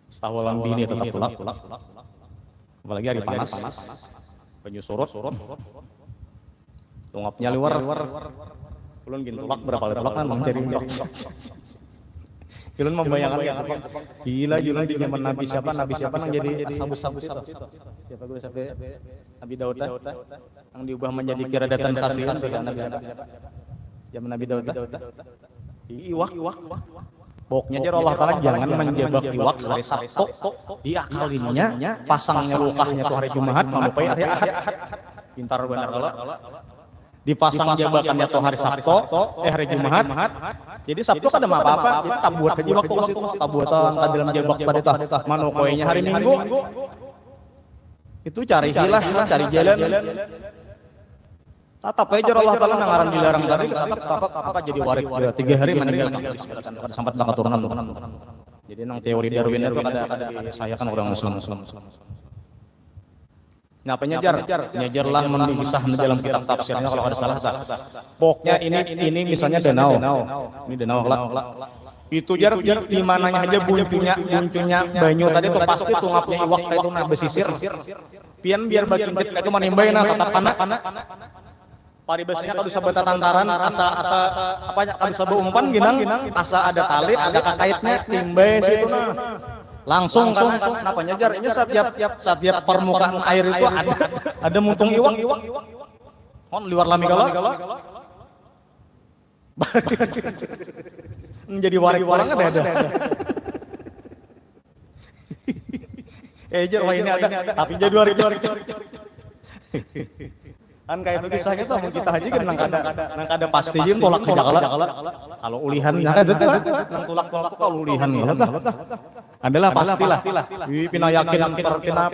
setawalan bini tetap tulak apalagi hari panas banyu surut tungapnya luar kulun gin tulak berapa tulak kan mencari kulun membayangkan gila di zaman Nabi siapa yang jadi sabu-sabu itu siapa gue sampai Nabi Daud yang diubah menjadi kiradatan khasiat Nabi zaman Nabi Daud iwak pokoknya aja Allah Ta'ala jangan menjebak iwak hari Sabtu diakalinya pasangnya lukahnya tuh hari Jumat sampai hari Ahad pintar benar kalau dipasang jebakannya tuh hari Sabtu hari Jumat jadi Sabtu kan ada apa-apa jadi tabuat aja waktu itu tabuatan dalam jebak tadi tah manokoynya hari Minggu itu cari hilah cari jalan tatap aja Allah Ta'ala nangaran dilarang tadi tatap apa jadi warik 3 hari meninggal sampai bakal turunan jadi nang teori Darwin itu ada saya kan orang Muslim Nah, nyajarlah memisah dalam kitab tafsirnya kalau ada salah. Pokoknya ini misalnya danau. Ini danau kelak. Itu jar di mananya aja buncunya banyu tadi tuh pasti tungapnya iwak kayak itu nah besisir. Pian biar bagian kita itu manimbay nah tetap anak. Paribasnya kalau bisa bertantaran asa apa kalau bisa berumpan ginang asa ada tali ada kaitnya timbay situ nah. Langsung apa nyajar ini setiap permukaan air itu ada muntung iwak luar lami kalau menjadi warik orang ada Kejar wah ini ada, tapi Januari. Kan kayak itu kisahnya sama kita aja kan nang kada pasti jeung tolak jagala. Kalau ulihan ada tuh nang tolak kalau ulihan adalah pastilah. Pina yakin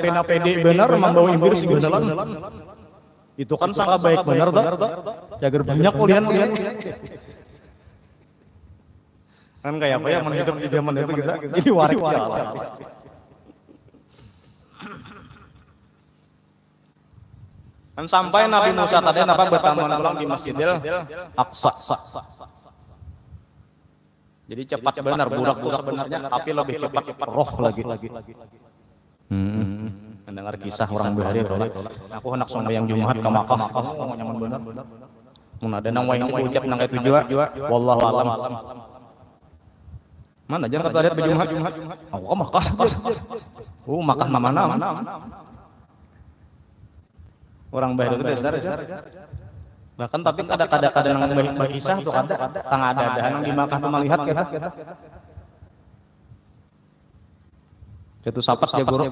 pina pede benar membawa imbir sing beneran. Itu kan sangat baik benar tuh. Jagar banyak ulihan. Kan kayak apa ya hidup di zaman itu kita jadi warik ya. Kan sampai Nabi Musa tadi bertamu ulang di Masjidil Aqsa. Jadi cepat benar budak itu sebenarnya, tapi lebih cepat roh lagi. Mendengar kisah orang Bahari aku hendak sembahyang Jumat ke Makkah, nyaman benar. Mun ada nang wayang ucap nang itu juga, wallahu alam. Mana jangan kata lihat Jumat. Aku ke Makkah. Makkah mana? Orang Bahari itu dasar. Bahkan tapi kadang-kadang yang berkisah tuh ada tang ada yang di Makkah tuh melihat kita. Itu sapat ya guru.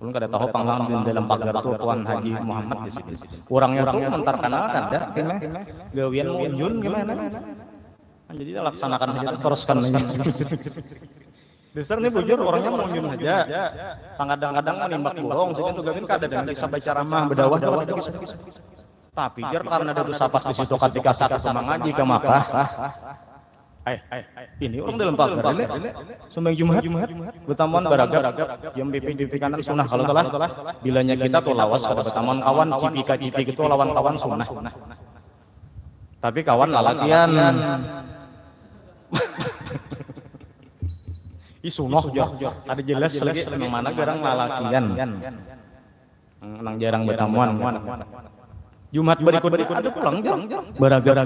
Belum kada tahu panglang di dalam pagar tuh Tuan Haji Muhammad di sini. Orangnya tuh mentar kenal kada kene. Gawian munjun gimana? Jadi laksanakan aja teruskan aja. Besar nih bujur orangnya munjun aja. Kadang-kadang menimbak burung, jadi tuh gawin kada dan bisa baca ramah bedawah. Tapi jar karena ada tuh sapat di situ ketika satu sama ngaji ke Makkah. Ini orang dalam pagar ini sembahyang Jumat bertamuan beragam yang pipi kanan sunnah kalau telah bilanya kita tuh lawas kada bertamuan kawan cipika itu lawan kawan sunnah. Tapi kawan lalakian. Sunnah ada jelas lagi mana garang lalakian. Nang jarang bertamuan. Jumat berikut ada pulang beragam.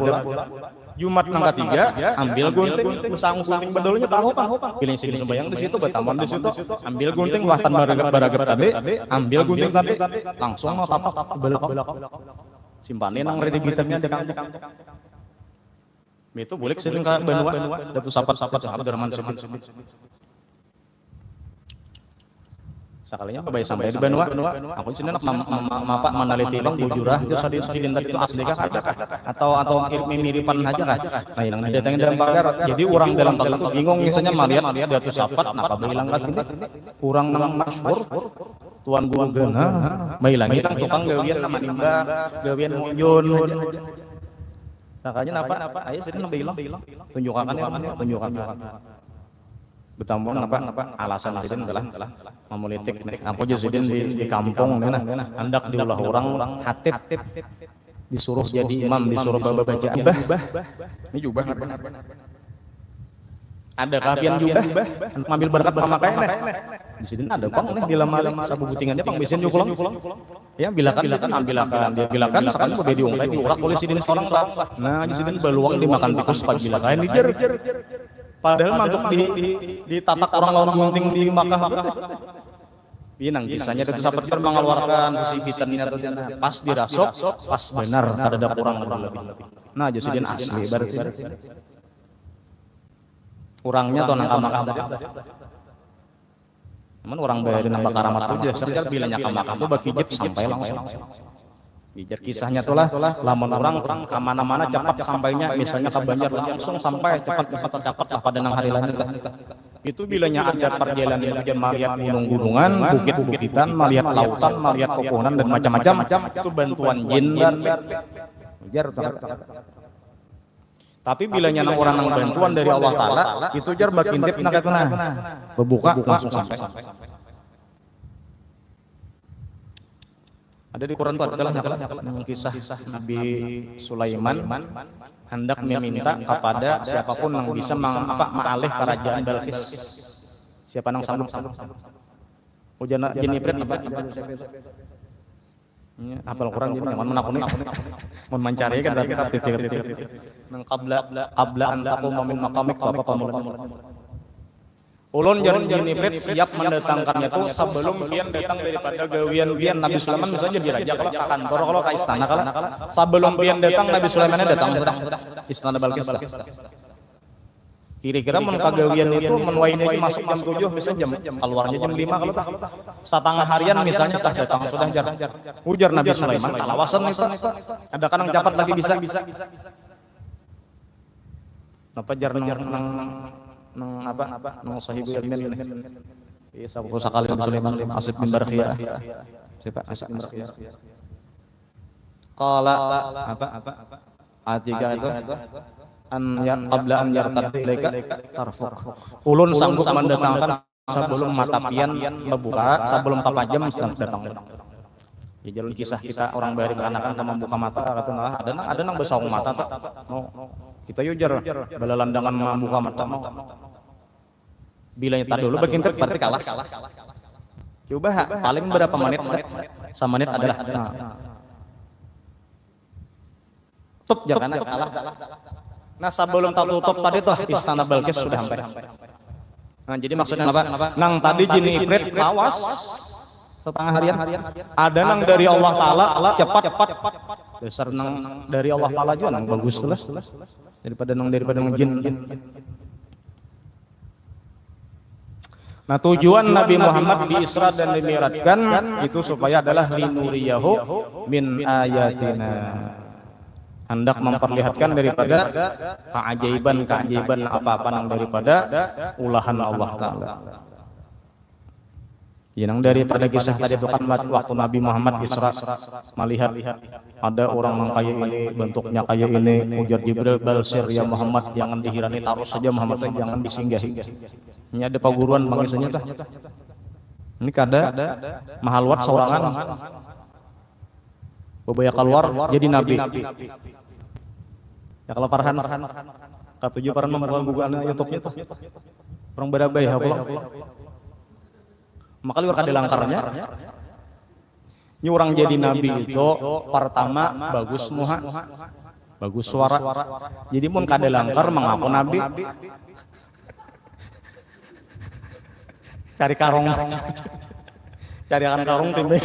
Jumat nang ketiga ambil gunting usang gunting bedolnya tahu pilih sini sembahyang di situ bertamuan di situ ambil gunting wahtan baragap tadi ambil gunting tadi langsung mau tapak belok simpanin nang ready gitarnya tekang itu boleh sering ke benua datu sapat Abdurrahman Siddiq sekalinya kebaik sampai di benua aku sini nak mapak meneliti bang bujurah itu sidin tadi itu asli kah atau miripan aja kah nah yang datangin dalam pagar jadi orang dalam pagar itu bingung misalnya melihat datu sapat napa bilang ke sini orang nang masyhur tuan guru gena mailangi tang tukang gawian nama nimba gawian munjun sakanya napa ayo sini bilang tunjukkan bertamuan apa alasan sidin adalah memulitik apa aja sidin di kampung hendak diulah orang hatib disuruh jadi imam disuruh baca jubah ini jubah ada kapian jubah ngambil berkat pamakainya di sidin ada bang nih di lemari sabu butingannya pang bisin jukulang ya bilakan dia bilakan sekali sudah diungkai diurak oleh sidin seorang nah di sidin beluang dimakan tikus pagi bilakan dijer padahal mantuk di tatak orang lawan gunting di Makkah. Iya nang kisahnya itu sahabat kan mengeluarkan sisi fitannya atau pas dirasuk pas benar terhadap orang lebih. Nah jadi asli berarti. Orangnya atau nang Makkah tadi. Cuman orang bayar nambah karamat tuh jasar bilanya ke Makkah tuh bagi jeb sampai langsung. Bijar kisahnya tuh lah, lamun orang ke mana-mana cepat sampainya, misalnya ke Banjar langsung sampai cepat lah pada nang hari lain lah. Itu bilanya ada perjalanan itu melihat gunung-gunungan, bukit-bukitan, melihat lautan, melihat pepohonan dan macam-macam. Itu bantuan jin dan bijar. Tapi bilanya nang orang nang bantuan dari Allah Taala, itu jar bakintip nak kena berbuka langsung sampai. Ada di Quran itu adalah kisah Nabi Sulaiman hendak meminta kepada siapapun yang bisa mengalih kerajaan Balqis. Siapa nang sambung? Ujana Jenipret apa? Apal Quran jadi jangan menakuni. Mun mencari kan tapi titik-titik. Nang qabla an taquma min maqamik apa pamulun. Ulun jarum Jenipret siap mendatangkannya tuh sebelum pian datang daripada gawian Nabi Sulaiman misalnya jadi raja kalau ke kantor kalau ke istana kalau sebelum pian datang Nabi Sulaimannya datang istana Balqis lah. Kira-kira mun kagawian itu mun wae ini masuk jam 7 bisa jam keluarnya jam 5 kalau tak. Setengah harian misalnya tah datang sudah jar. Ujar Nabi Sulaiman kalawasan nih Pak. Ada kan yang cepat lagi bisa. Napa jar nang apa nang sahibu yamin. Iya sabu sakali Sulaiman Asif bin Barqiyah. Siapa Asif bin Barqiyah. Qala apa atiga itu an ya qabla an yartadda ilaika tarfuk. Ulun sanggup mendatangkan sebelum mata pian membuka, sebelum kapajam sedang datang. Ya jalur kisah kita orang bari kanakan sama membuka mata kata ada nang besong mata tak. No. Kita yujar balalandangan membuka mata mau. Bila nyetar dulu bagian berarti kalah. Coba paling berapa menit? Semenit adalah tutup jangan kalah. Nah sebelum tutup tadi tuh istana Balkis sudah sampai. Nah jadi maksudnya apa? Nang tadi jin Ifrit lawas setengah harian. Ada nang dari Allah Taala cepat. Dasar nang dari Allah Taala juga nang bagus tuh daripada nang jin. Nah tujuan Nabi Muhammad di Isra dan Dimi'rajkan itu supaya adalah linuriyahu min ayatina. Hendak memperlihatkan daripada keajaiban apa-apa nang daripada ulahan Allah Ta'ala. Yang daripada kisah tadi itu kan waktu Nabi Muhammad Isra melihat ada orang yang kayak ini, bentuknya kayak ini, ujar Jibril balsir ya Muhammad jangan dihirani, taruh saja Muhammad jangan disinggahi. Ini ada paguruan bangisanya tah. Ini kada mahalwat sorangan. Bebaya keluar jadi nabi. Ya kalau Farhan katujuh Farhan membuat bukuan YouTube-nya tuh. Orang berabay Allah. Maka liwar kada langkarnya. Ini orang jadi nabi itu pertama bagus muha, bagus suara. Jadi mun kada langkar mengaku nabi. Cari karung. Cari akan karung timbe.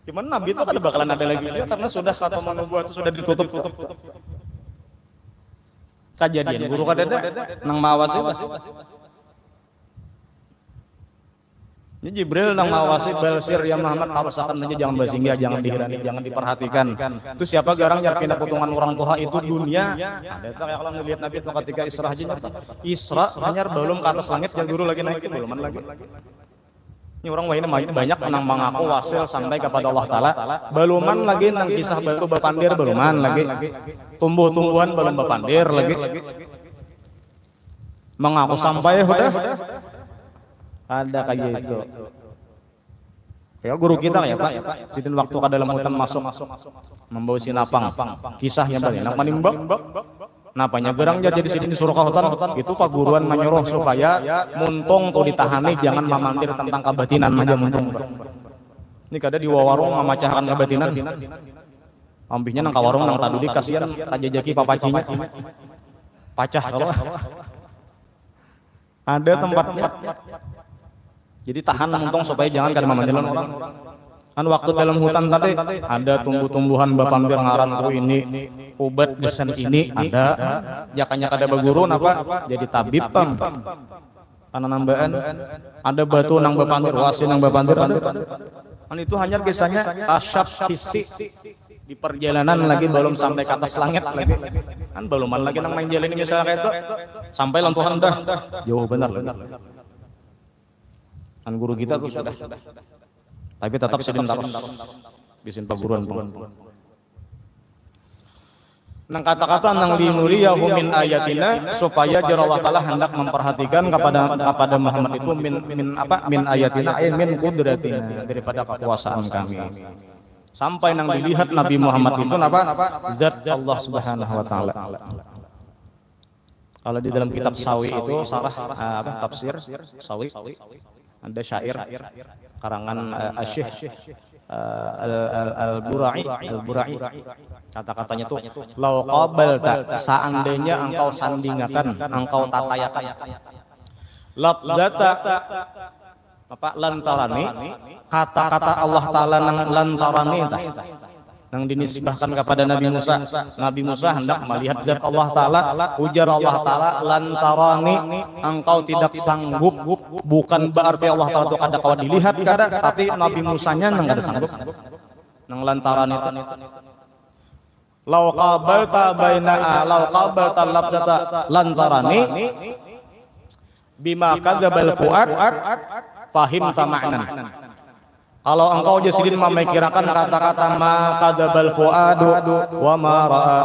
Cuman Nabi itu kada bakalan ada lagi dia karena sudah kata nubuat itu sudah ditutup. Kejadian guru kada ada nang mawasi. Ini Jibril nang mawasi balsir ya Muhammad harus akan saja jangan bersinggah, jangan dihirani, jangan diperhatikan. Itu siapa garang yang pindah potongan orang tua itu dunia. Ada tak kalau ngelihat Nabi itu ketika Isra aja Isra hanya belum ke atas langit yang guru lagi naik belum lagi. Ini orang wahina banyak menang mengaku wasil sampai kepada Allah Ta'ala. Beluman lagi nang kisah batu bapandir beluman lagi. Tumbuh-tumbuhan belum bapandir lagi. Mengaku sampai udah. Ada kayak itu. Ya guru kita ya Pak. Sidin waktu ke dalam hutan masuk membawa sinapang. Kisahnya bagaimana? Nang manimbak. Napanya gerang jadi di sini disuruh ke hutan itu Pak guruan menyuruh supaya muntung tuh ditahani jangan mamandir tentang kebatinan aja muntung. Ini kada di warung memacahkan kebatinan. Ampihnya nang kawarung nang tadu di kasihan tajajaki papacinya. Pacah kalau. Ada tempatnya. Jadi tahan muntung supaya jangan kada mamandir orang. Kan waktu dalam hutan tadi ada tumbuh-tumbuhan bapampir ngaran ku ini obat desain ini ada jakanya kada baguru napa jadi tabib pam karena nambaan ada batu nang bapampir wasi nang bapampir kan itu hanya kisahnya kasyaf fisik di perjalanan lagi belum sampai ke atas langit lagi kan beluman lagi nang main jalan ini misalnya kayak itu sampai lantuhan dah jauh benar kan guru kita tuh sudah tapi tetap sidin terus bisin paguruan pun. Nang kata-kata nang linuriyahu min ayatina supaya jar Allah Taala hendak memperhatikan kepada Muhammad itu min ayatina ay min qudratina daripada kekuasaan kami. Sampai nang dilihat Nabi Muhammad itu napa? Zat Allah Subhanahu wa taala. Kalau di dalam kitab Sawi itu sarah tafsir Sawi ada syair karangan Asy-Syaikh Al-Burai kata-katanya tuh lau qabalta seandainya engkau sandingakan engkau tatayakan ladzata apa lantarani kata-kata Allah Ta'ala nang lantarani Nang dinisbahkan kepada Nabi Musa. Nabi Musa hendak melihat zat Allah Ta'ala. Ujar Allah Ta'ala, lantarani, engkau tidak sanggup. Bukan berarti Allah Ta'ala itu kada kau dilihat kada, tapi Nabi Musanya nang kada sanggup. Nang lantaran itu. Lau qabalta labdata lantarani bima kadzabal fuad fahimta ma'nan. Kalau engkau jasidin memikirkan kata-kata ma kadzabal fuadu wa ma ra'a.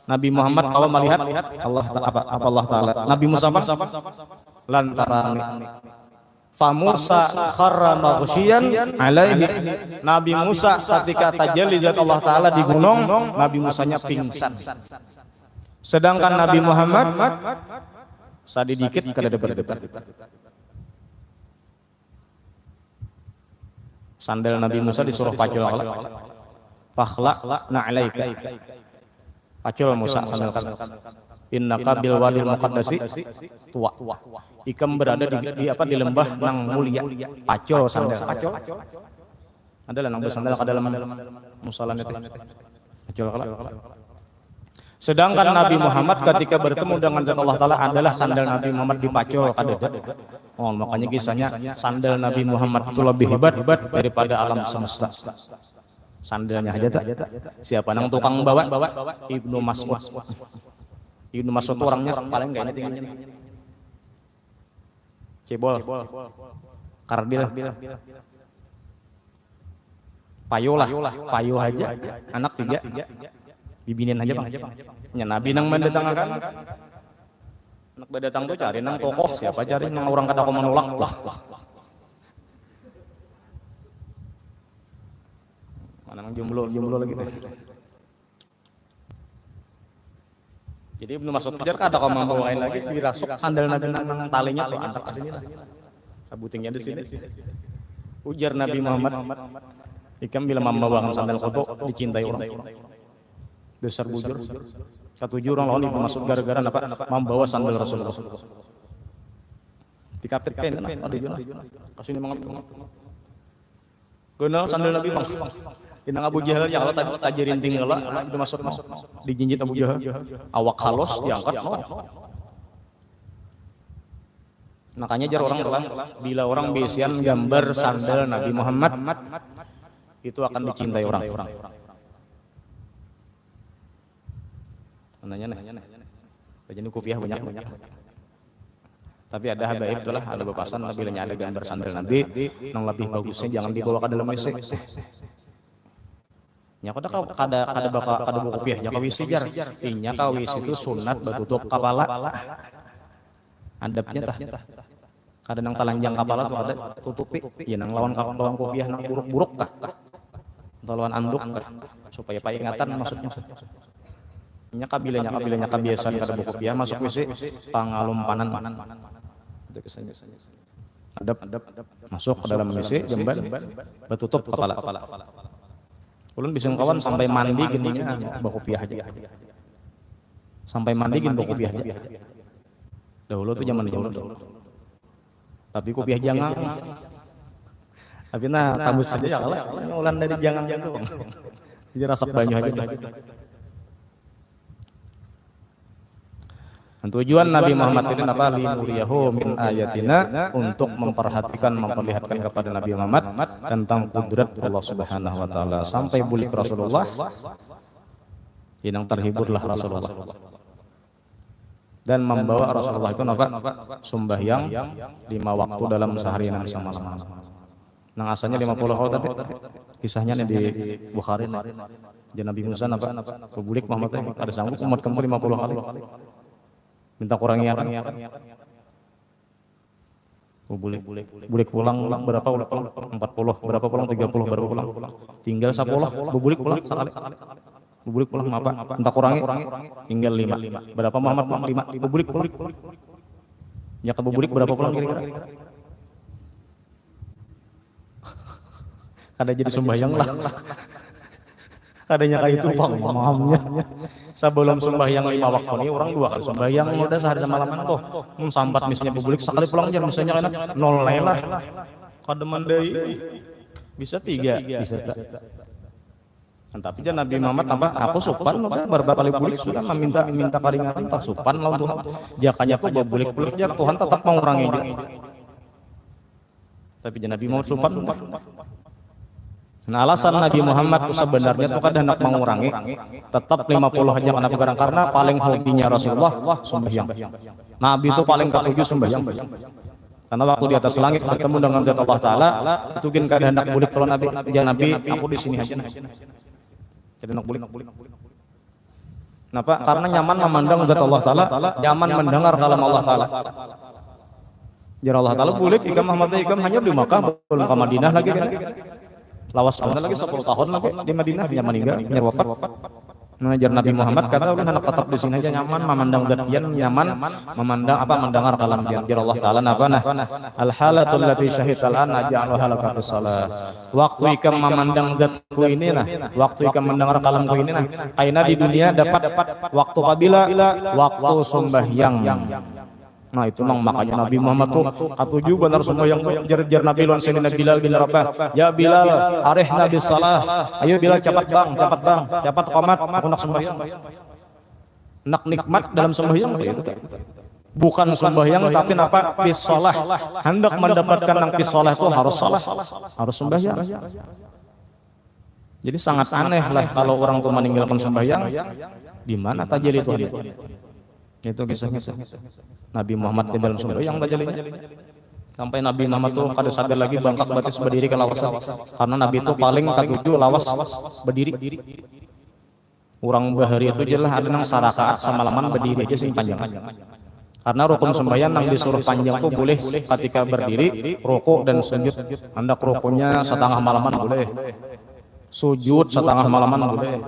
Nabi Muhammad kalau melihat Allah Ta'ala. Nabi Musa apa? Lantarani. Fa Musa kharra maghsyiyan alaihi. Nabi Musa ketika tajalli zat Allah Ta'ala di gunung, Nabi Musanya pingsan. Sedangkan Nabi Muhammad sadidikit kada debar-debar. Sandal Nabi Musa disuruh pacul fakhla na'alaika. Pacul Musa sandal kan. Innaka bil wadil muqaddasi tuwa. Ikam berada di di lembah nang mulia. Pacul sandal. Adalah nang bersandal ke dalam musalan itu. Pacul kala. Sedangkan Nabi Muhammad ketika bertemu dengan zat Allah Ta'ala adalah sandal Nabi Muhammad dipacul kadada. Oh, makanya kisahnya sandal Nabi Muhammad itu lebih hebat daripada alam semesta. Sandalnya aja tak. Siapa nang tukang bawa? Ibnu Mas'ud. Ibnu Mas'ud itu orangnya paling gak ini tingginya. Cebol. Kardil. Payuh aja. Anak 3. Bibinin aja Bang. Ya Nabi nang mendatangkan. Anak berdatang tuh cari nang tokoh, siapa cari nang orang kada kau menolak lah. Mana nang jomblo lagi teh. Jadi Ibnu Mas'ud kejar kada kau membawain lagi dirasuk sandal Nabi nang talinya tuh antar ke sini lah. Sabutingnya di sini. Ujar Nabi Muhammad, ikam bila membawakan sandal kotor dicintai orang. Dasar bujur. Ketujuh orang lawan Ibnu Mas'ud gara-gara apa? Membawa sandal Rasulullah. Dikapitkan ada juna. Kasih mangap. Guna sandal Nabi Bang. Inang Abu Jahal ya kalau tajirin tinggal lah Ibnu Mas'ud dijinjit Abu Jahal. Awak halus diangkat. Makanya jar orang bilang bila orang besian gambar sandal Nabi Muhammad itu akan dicintai orang. Nanya. Bajani kopiah banyak. Tapi ada habaib itulah, ada bepasan bila ada gambar sandal Nabi, yang lebih bagusnya jangan dibawa ke dalam WC. Nya kada bawa kopiah nya ka WC jar. Inya ka WC itu sunat batutup kepala. Adabnya tah. Kada nang talanjang kepala tuh kada tutupi. Ya nang lawan kopiah nang buruk-buruk tah. Lawan anduk supaya paingatan maksudnya. Nya kabilanya kebiasaan kada buku kopiah masuk WC pangalumpanan. Itu kesannya. Adab masuk ke dalam WC jamban batutup kepala. Ulun bisa kawan sampai mandi gininya bawa kopiah aja. Sampai mandi gin bawa kopiah aja. Dahulu tuh zaman dahulu. Tapi kopiah jangan. Tapi nah tambus saja salah. Ulan dari jangan itu. Jadi rasa banyak aja. Tujuan Nabi Muhammad ini apa? Linuriyahu min ayatina, untuk memperlihatkan kepada Nabi Muhammad tentang kudrat Allah Subhanahu wa taala. Sampai bulik Rasulullah, yang terhiburlah Rasulullah. Dan membawa Rasulullah itu apa? Sembahyang 5 waktu dalam sehari dan semalam. Nang asalnya 50 kali tadi. Kisahnya di Bukhari. Jadi Nabi Musa apa? Bulik Muhammad ada sanggup umat kamu 50 kali. Minta kurangi akan. Bulik pulang berapa? 40, berapa pulang 30, berapa pulang? Tinggal 10, bulik pulang sekali. Bulik pulang apa? Minta kurangi, tinggal 5. Berapa Muhammad pulang? 5. Bulik. Ya ke bulik berapa pulang kira-kira? Kada jadi sembahyang lah. Kadanya kayak itu paham-pahamnya. Sebelum sembahyang 5 waktu ini orang 2 kali sembahyang udah sehari semalaman tuh. Sambat misalnya publik sekali pulang jam misalnya kan 0 lah. Kademan deui bisa 3 bisa tak. Tapi jangan Nabi Muhammad tambah aku sopan berapa kali bulik sudah minta karingan tak sopan lawan Tuhan. Jakanya tuh bulik-bulik jak Tuhan tetap mengurangi dia. Tapi jangan Nabi Muhammad sopan. Nah, alasan Nabi Muhammad itu sebenarnya tuh kan hendak mengurangi tetap 50 aja karena paling hobinya Rasulullah sembahyang. Nabi itu paling ketujuh sembahyang. Karena waktu di atas langit bertemu dengan zat Allah Ta'ala, itu kan kada hendak bulik kalau Nabi, jangan Nabi, aku di sini aja. Jadi hendak bulik. Kenapa? Karena nyaman memandang zat Allah Ta'ala, nyaman mendengar kalam Allah Ta'ala. Jadi Allah Ta'ala bulik, ikam Muhammad ikam hanya di Makkah, belum ke Madinah lagi kan. Lawas lagi 10 tahun lagi di Madinah, hanya meninggal, hanya wafat. Mengajar Nabi Muhammad karena ulun hendak tetap di sini aja nyaman memandang zat dian, nyaman memandang mendengar kalam dian. Jadi Allah Ta'ala al halatul lati syahidal an aja'aluha laka bis salat. Waktu ikam memandang zatku ini waktu ikam mendengar kalamku ini kaina di dunia dapat waktu apabila waktu sembahyang. Nah itu makanya Nabi Muhammad tuh katuju benar sembahyang jar Nabi lawan sini Bilal bin Rabah. Ya Bilal, arihna bis salah. Ayo Bilal cepat qomat, aku nak sembahyang. Nak nikmat dalam sembahyang itu. Bukan sembahyang tapi apa? Bis salah. Hendak mendapatkan yang bis salah itu harus salah, harus sembahyang. Jadi sangat aneh lah kalau orang tuh meninggalkan sembahyang. Di mana tajil itu? Itu kisahnya Nabi Muhammad di dalam sembahyang tajalinya sampai Nabi Muhammad tuh kada sadar lagi bangkak batis berdiri ke lawasan karena Nabi itu paling katuju lawas berdiri. Orang bahari itu jelas ada nang sarakaat semalaman berdiri aja sing panjang. Karena rukun sembahyang yang disuruh panjang tuh boleh ketika berdiri, rukuk dan sujud. Hendak rukunya setengah malaman boleh, sujud setengah malaman boleh.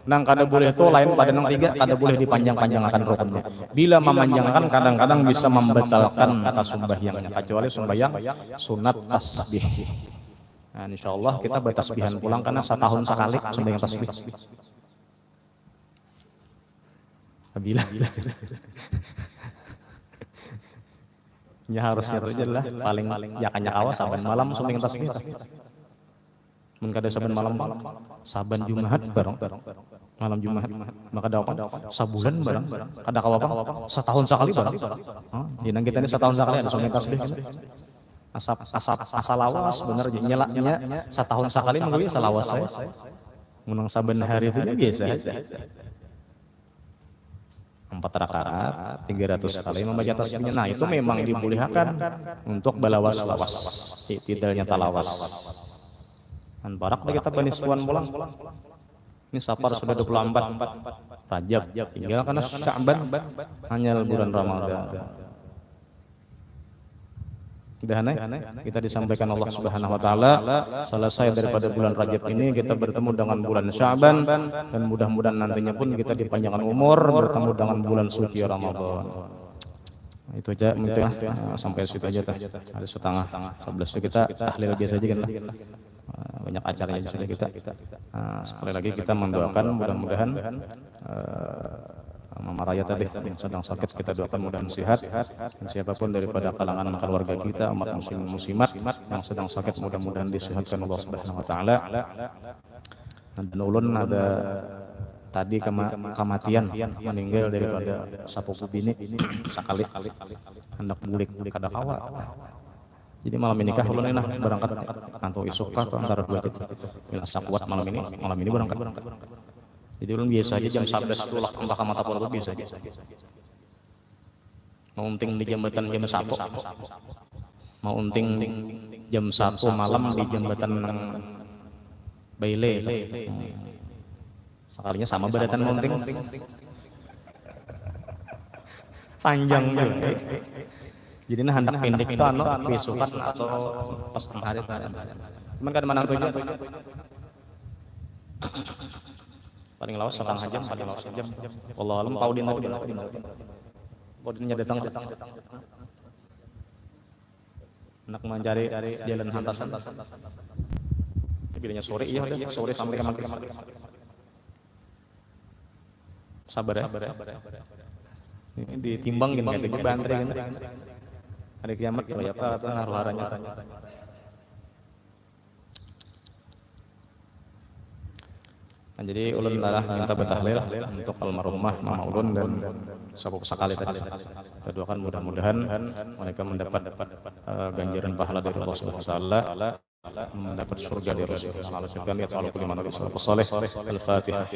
Nang kada boleh itu lain pada nang 3 kada boleh dipanjang-panjangkan rukunnya. Bila memanjangkan kadang-kadang bisa membatalkan sembahyangnya kecuali sembahyang sunat tasbih. Nah, insyaallah kita bertasbihan pulang karena setahun sekali sembahyang tasbih. Bila ya harusnya itu jelas paling yakanya awas saban malam sembahyang tasbih. Mun kada saban malam saban Jumat bareng malam Jumat maka ada apa sabulan bareng kada kawapa setahun sekali bareng. Di nang kita ini setahun sekali ada sembahyang tasbih asal lawas bener nyelaknya setahun sekali mengwi salawas saya munang saban hari itu biasa 4 rakaat 300 kali membaca tasbihnya. Nah itu memang dibolehkan untuk balawas-lawas tidaknya talawas. Dan barak kita banispuan pulang. Ini Safar sudah 24 Rajab tinggal karena Sya'ban hanya bulan Ramadan. Kita disampaikan Allah Subhanahu wa taala selesai daripada bulan Rajab ini kita bertemu dengan bulan Sya'ban dan mudah-mudahan nantinya pun kita dipanjangkan umur bertemu dengan bulan suci Ramadan. Itu aja mungkin sampai situ aja ada setengah 11 kita tahlil biasa aja kan. Banyak acaranya sudah kita. Sekali lagi kita mendoakan mudah-mudahan Mama Raya tadi yang sedang sakit kita doakan mudah-mudahan sehat dan siapapun daripada kalangan keluarga kita umat muslim muslimat yang sedang sakit mudah-mudahan disehatkan Allah Subhanahu wa taala. Dan ulun ada tadi kematian meninggal daripada sapupu bini sekali hendak bulik kada kawa. Jadi malam ini kah ulun enak berangkat atau isuk kah atau antara dua itu. Bila sakuat malam ini berangkat. Jadi ulun biasa aja jam 11 itu lah tambah ka mata itu biasa aja. Mau unting di jambatan jam 1. Mau unting jam 1 malam di jambatan Baile. Sekalinya sama beratan mau unting. Panjang juga. Jadi nah hendak pendek itu besokan atau pas tengah hari. Cuman kan menang tujuh. Paling lawas setengah jam, paling lawas jam. Wallahu alam paudin. Paudinnya datang. Nak mencari jalan hantasan. Bilanya sore iya udah sore sampai ke maghrib. Sabar ya. Ini ditimbang gini kayak bantri gini. Hari kiamat kalau ya apa atau naruh haranya tanya. Jadi ulun adalah minta bertahlil untuk almarhumah Mama Ulun dan sahabat sekali tadi. Kita doakan mudah-mudahan mereka mendapat ganjaran pahala dari Allah Subhanahu wa taala, mendapat surga dari Rasulullah sallallahu alaihi wasallam. Al-Fatihah.